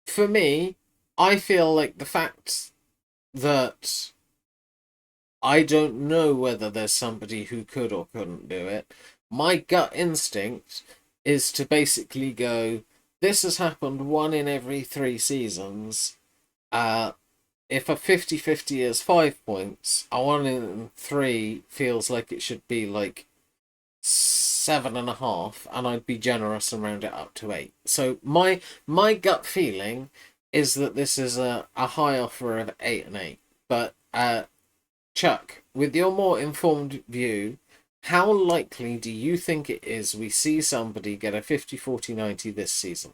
for me, I feel like the fact that I don't know whether there's somebody who could or couldn't do it. My gut instinct is to basically go, this has happened 1 in every 3 seasons. If a 50-50 is 5 points, a 1 in 3 feels like it should be like 7.5, and I'd be generous and round it up to 8. So my gut feeling is that this is a high offer of 8 and 8. But Chuck, with your more informed view, how likely do you think it is we see somebody get a 50-40-90 this season?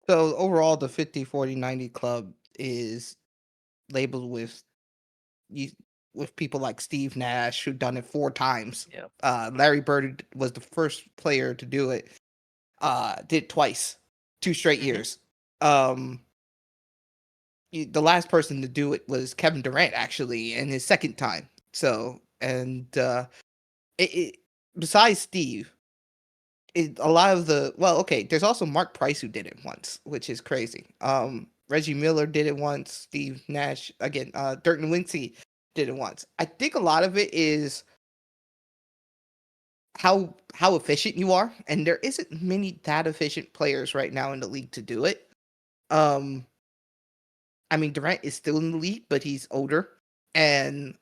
So overall, the 50-40-90 club is labeled with people like Steve Nash, who done it 4 times. Yep. Larry Bird was the first player to do it. Did it twice, 2 straight years. The last person to do it was Kevin Durant, actually, in his second time. So, and besides Steve, a lot of there's also Mark Price who did it once, which is crazy. Reggie Miller did it once. Steve Nash again. Dirk Nowitzki did it once. I think a lot of it is how efficient you are, and there isn't many that efficient players right now in the league to do it. I mean, Durant is still in the league, but he's older, and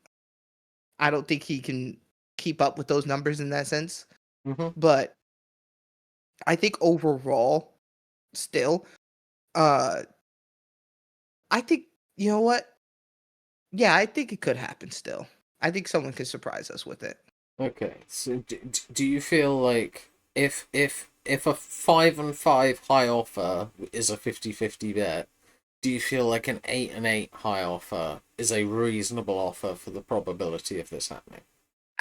I don't think he can keep up with those numbers in that sense. Mm-hmm. But I think overall, still, I think, you know what? Yeah, I think it could happen still. I think someone could surprise us with it. Okay, so do you feel like if a 5-5 high offer is a 50-50 bet, do you feel like an 8-8 high offer is a reasonable offer for the probability of this happening?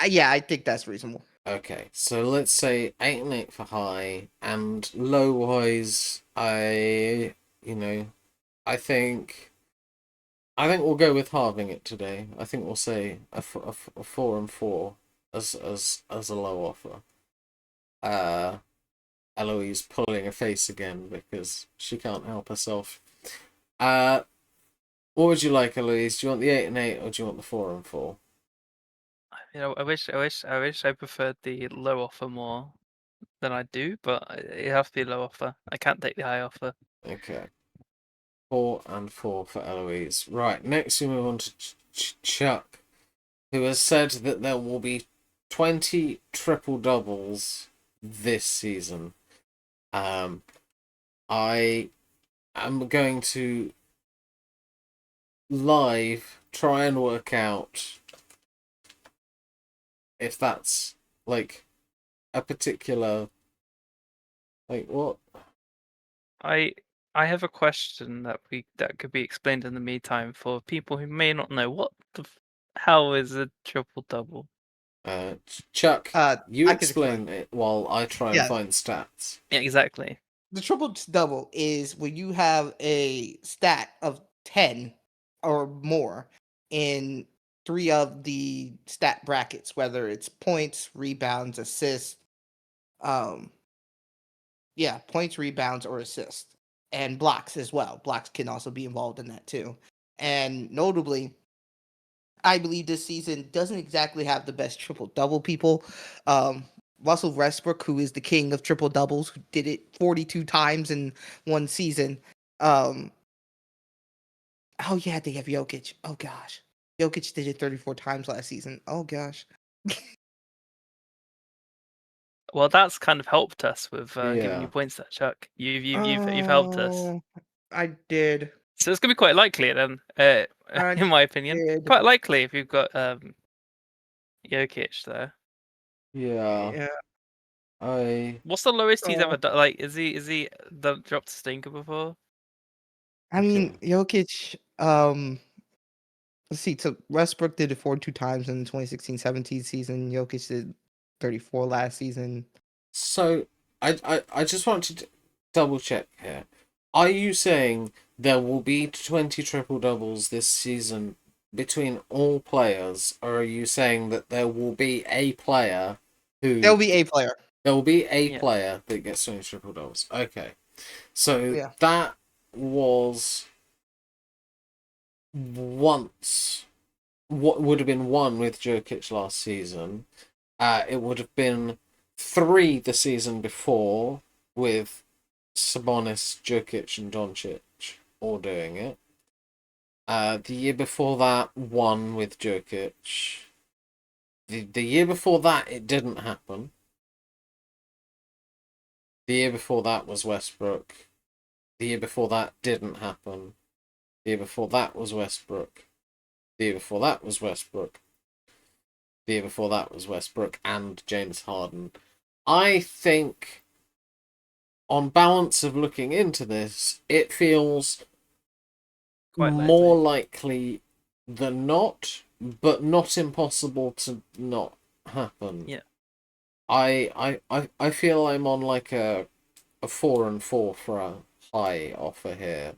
Yeah, I think that's reasonable. Okay, so let's say 8-8 for high, and low wise, I think we'll go with halving it today. I think we'll say a 4-4 as a low offer. Eloise pulling a face again because she can't help herself. What would you like, Eloise? Do you want the 8-8 or do you want the 4-4? I wish I preferred the low offer more than I do, but it has to be a low offer. I can't take the high offer. Okay. 4-4 for Eloise. Right, next we move on to Chuck, who has said that there will be 20 triple doubles this season. I am going to live try and work out if that's like a particular what. I have a question that could be explained in the meantime for people who may not know what the hell is a triple double. Chuck, you I can explain it while I try and Yeah. find stats. Yeah, exactly. The triple double is when you have a stat of 10 or more in 3 of the stat brackets, whether it's points, rebounds, assists, points, rebounds, or assists, and blocks as well. Blocks can also be involved in that too. And notably, I believe this season doesn't exactly have the best triple double people. Russell Westbrook, who is the king of triple doubles, who did it 42 times in one season. Oh yeah, they have Jokic. Oh gosh, Jokic did it 34 times last season. Oh gosh. Well, that's kind of helped us with giving Yeah. you points there, Chuck. You've helped us. Oh, I did. So it's gonna be quite likely then, I in my opinion. did. Quite likely if you've got Jokic there. Yeah. Yeah. What's the lowest he's ever Oh. done? Like, is he dropped a stinker before? I mean, Jokic. Let's see. So Westbrook did it 42 times in the 2016-17 season. Jokic did 34 last season. So I just want to double check here. Are you saying there will be 20 triple doubles this season between all players, or are you saying that there will be a player who There'll be a player. there will be a Yeah. player that gets 20 triple doubles? Okay, so Yeah. that was once what would have been one with Jokic last season. It would have been 3 the season before with Sabonis, Jokic, and Doncic all doing it. The year before that, 1 with Jokic. The year before that, it didn't happen. The year before that was Westbrook. The year before that didn't happen. The year before that was Westbrook. The year before that was Westbrook. The year before that was Westbrook and James Harden. I think, on balance of looking into this, it feels Quite more likely than not, but not impossible to not happen. Yeah. I feel I'm on like a 4-4 for a high offer here.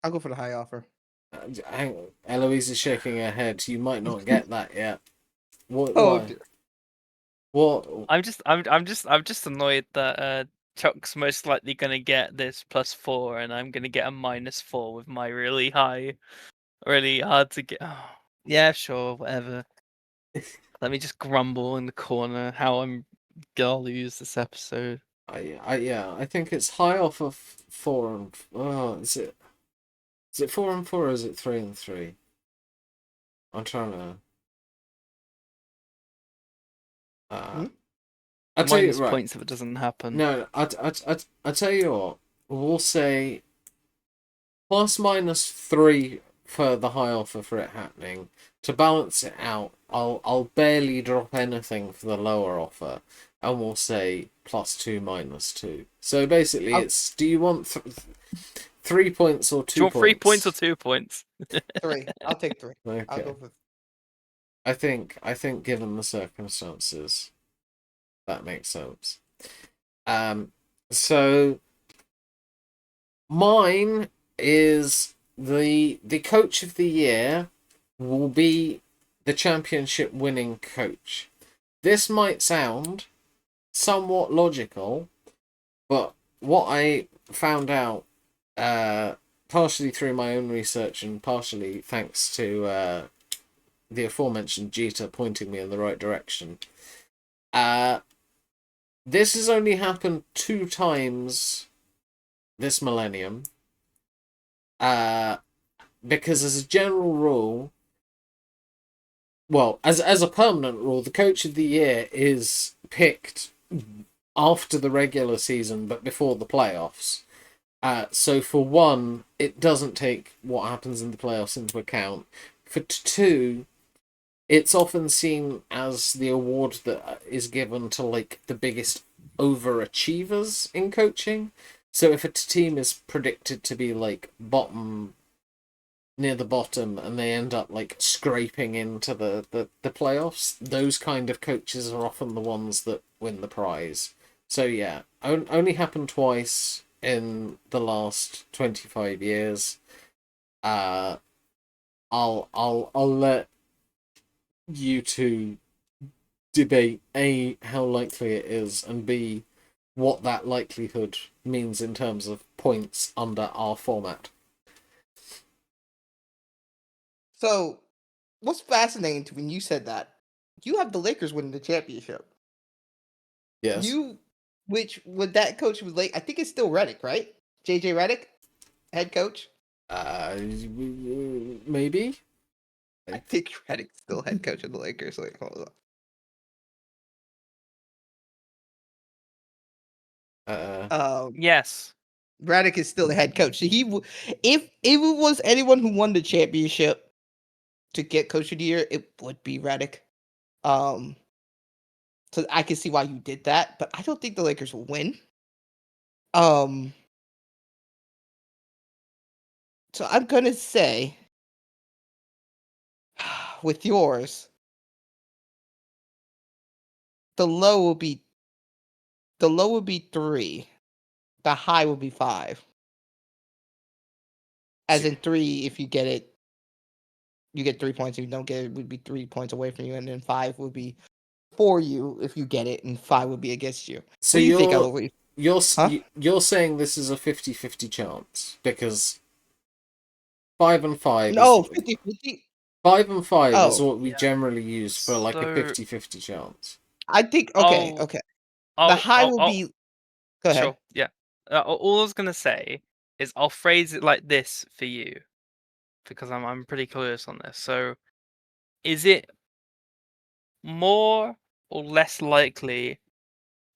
I'll go for the high offer. Eloise is shaking her head. You might not get that yet. What? Oh, Why? What? I'm just annoyed that Chuck's most likely gonna get this +4, and I'm gonna get a -4 with my really high, really hard to get. Oh, yeah, sure, whatever. Let me just grumble in the corner how I'm gonna lose this episode. I think it's high off of 4 and is it 4-4 or is it 3-3? I'm trying to. I tell you Minus right. points if it doesn't happen. No, I tell you what. We'll say plus minus 3 for the high offer for it happening. To balance it out, I'll barely drop anything for the lower offer, and we'll say +2 -2. So basically, I'll- it's do you want 3 points or 2 Do you want 3 points? points or 2 points? 3. I'll take 3. I'll Okay. go for. I think given the circumstances, that makes sense. So mine is the coach of the year will be the championship winning coach. This might sound somewhat logical, but what I found out, partially through my own research and partially thanks to the aforementioned Jeter pointing me in the right direction, this has only happened 2 times this millennium. Because as a general rule, well, as a permanent rule, the coach of the year is picked after the regular season but before the playoffs. So for one, it doesn't take what happens in the playoffs into account. For two, it's often seen as the award that is given to like the biggest overachievers in coaching. So if a team is predicted to be like near the bottom and they end up like scraping into the playoffs, those kind of coaches are often the ones that win the prize. So yeah, only happened twice in the last 25 years. I'll let you two debate A, how likely it is, and B, what that likelihood means in terms of points under our format. So, what's fascinating to when you said that, you have the Lakers winning the championship. Yes. Which would that coach was like? I think it's still Redick, right? JJ Redick, head coach. Maybe. I think Redick's still head coach of the Lakers. Like, hold Uh, on. Yes. Redick is still the head coach. So if it was anyone who won the championship to get coach of the year, it would be Redick. So I can see why you did that, but I don't think the Lakers will win. So I'm gonna say with yours, the low will be 3. The high will be 5. As in 3, if you get it, you get 3 points. If you don't get it, it would be 3 points away from you, and then 5 would be for you if you get it, and 5 would be against you. so What do you think, Eloise? Huh? you're saying this is a 50-50 chance because 5 and 5 is No, 50-50. 5 and 5 is Oh, what we Yeah. generally use for like a So 50-50 chance. I think okay. I'll, The high will I'll be. Go ahead. sure, yeah. All I was gonna say is I'll phrase it like this for you, because I'm pretty curious on this. So, is it more or less likely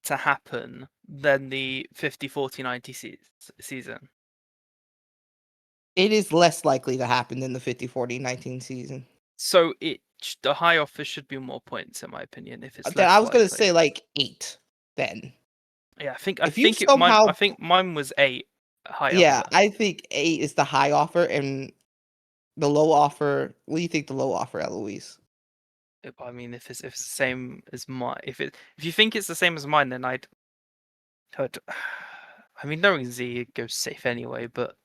to happen than the 50-40-90 season? It is less likely to happen than the 50-40-19 season. So the high offer should be more points, in my opinion, if it's Then less I was gonna likely. say like 8. Then Yeah, if you somehow, I think mine was 8 high yeah, offer. I think 8 is the high offer, and the low offer. What do you think the low offer, Eloise? I mean, if it's the same as mine, if you think it's the same as mine, then I'd I mean, knowing Z goes safe anyway, but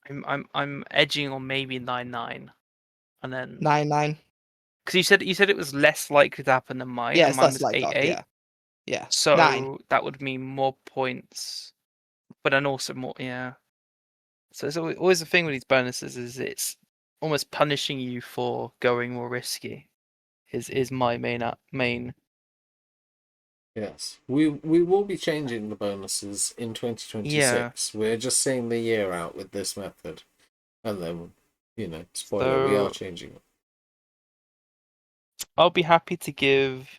I'm edging on maybe 9-9, and then 9-9. because you said it was less likely to happen than mine, Yeah, and it's mine less was likely. 8-8. Yeah. 9. So that would mean more points, but then also more, yeah. So it's always the thing with these bonuses is it's almost punishing you for going more risky. Is my main. Yes. We will be changing the bonuses in 2026. We're just seeing the year out with this method. And then, spoiler, we are So changing it. I'll be happy to give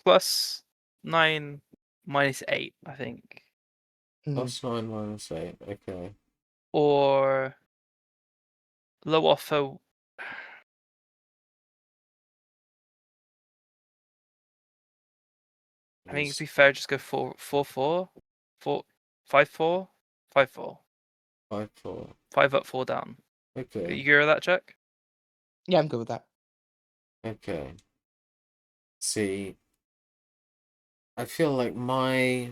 +9 -8, I think. +9 -8. Okay. or low offer. I think it'd be fair just go 4-4, 5-4, 5-4, 5-4. 5 up, 4 down. Okay. You agree with that, Chuck? Yeah, I'm good with that. Okay. See, I feel like my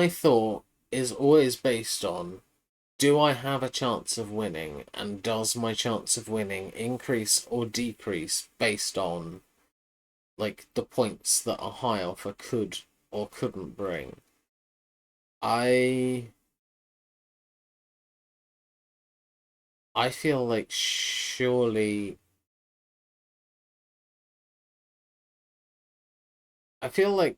thought is always based on, do I have a chance of winning, and does my chance of winning increase or decrease based on like the points that a high offer could or couldn't bring. I feel like surely I feel like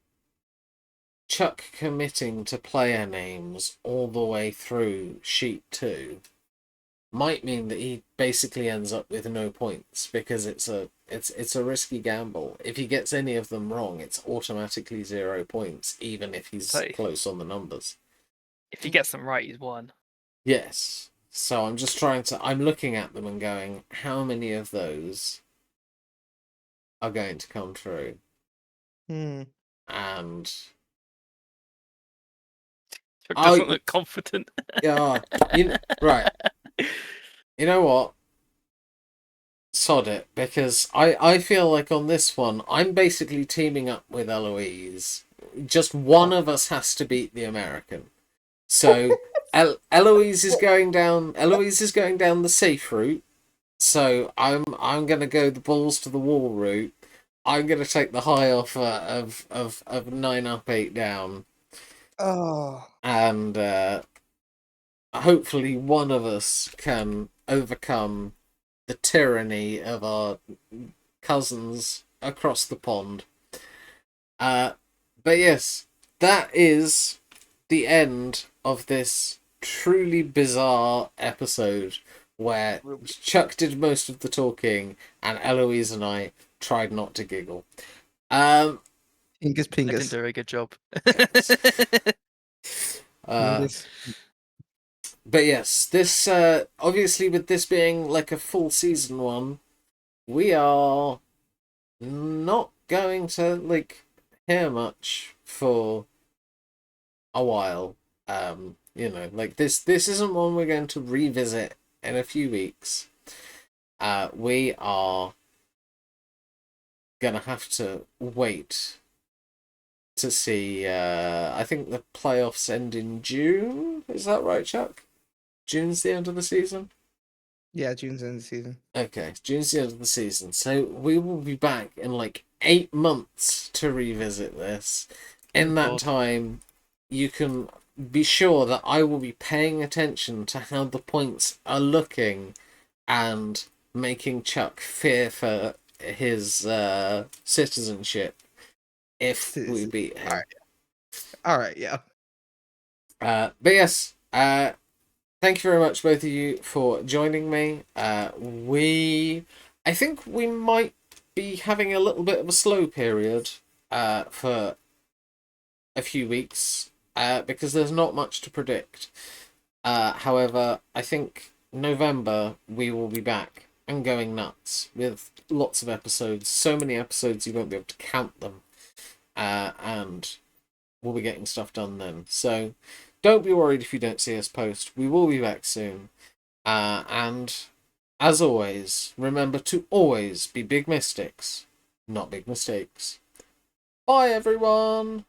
Chuck committing to player names all the way through sheet 2 might mean that he basically ends up with no points, because it's a risky gamble. If he gets any of them wrong, it's automatically 0 points, even if he's close on the numbers. If he gets them right, he's won. Yes. So I'm looking at them and going, how many of those are going to come true? And Chuck doesn't look confident. Yeah, right. You know what? Sod it, because I feel like on this one, I'm basically teaming up with Eloise. Just one of us has to beat the American. So Eloise is going down the safe route. So I'm gonna go the balls to the wall route. I'm gonna take the high offer of 9 up, 8 down. Oh. And hopefully one of us can overcome the tyranny of our cousins across the pond. But yes, that is the end of this truly bizarre episode where Chuck did most of the talking and Eloise and I tried not to giggle. Pingus. I didn't do a very good job. But yes, this obviously, with this being like a full season one, we are not going to like hear much for a while. Like this isn't one we're going to revisit in a few weeks. We are gonna have to wait to see. I think the playoffs end in June. Is that right, Chuck? June's the end of the season? Yeah, June's the end of the season. Okay, June's the end of the season. So we will be back in like 8 months to revisit this. In that time, you can be sure that I will be paying attention to how the points are looking and making Chuck fear for his citizenship if we beat him. All right, yeah. But yes, thank you very much, both of you, for joining me. I think we might be having a little bit of a slow period for a few weeks because there's not much to predict. However, I think November we will be back and going nuts with lots of episodes. So many episodes you won't be able to count them. And we'll be getting stuff done then. So don't be worried if you don't see us post. We will be back soon. And as always, remember to always be big mystics, not big mistakes. Bye, everyone!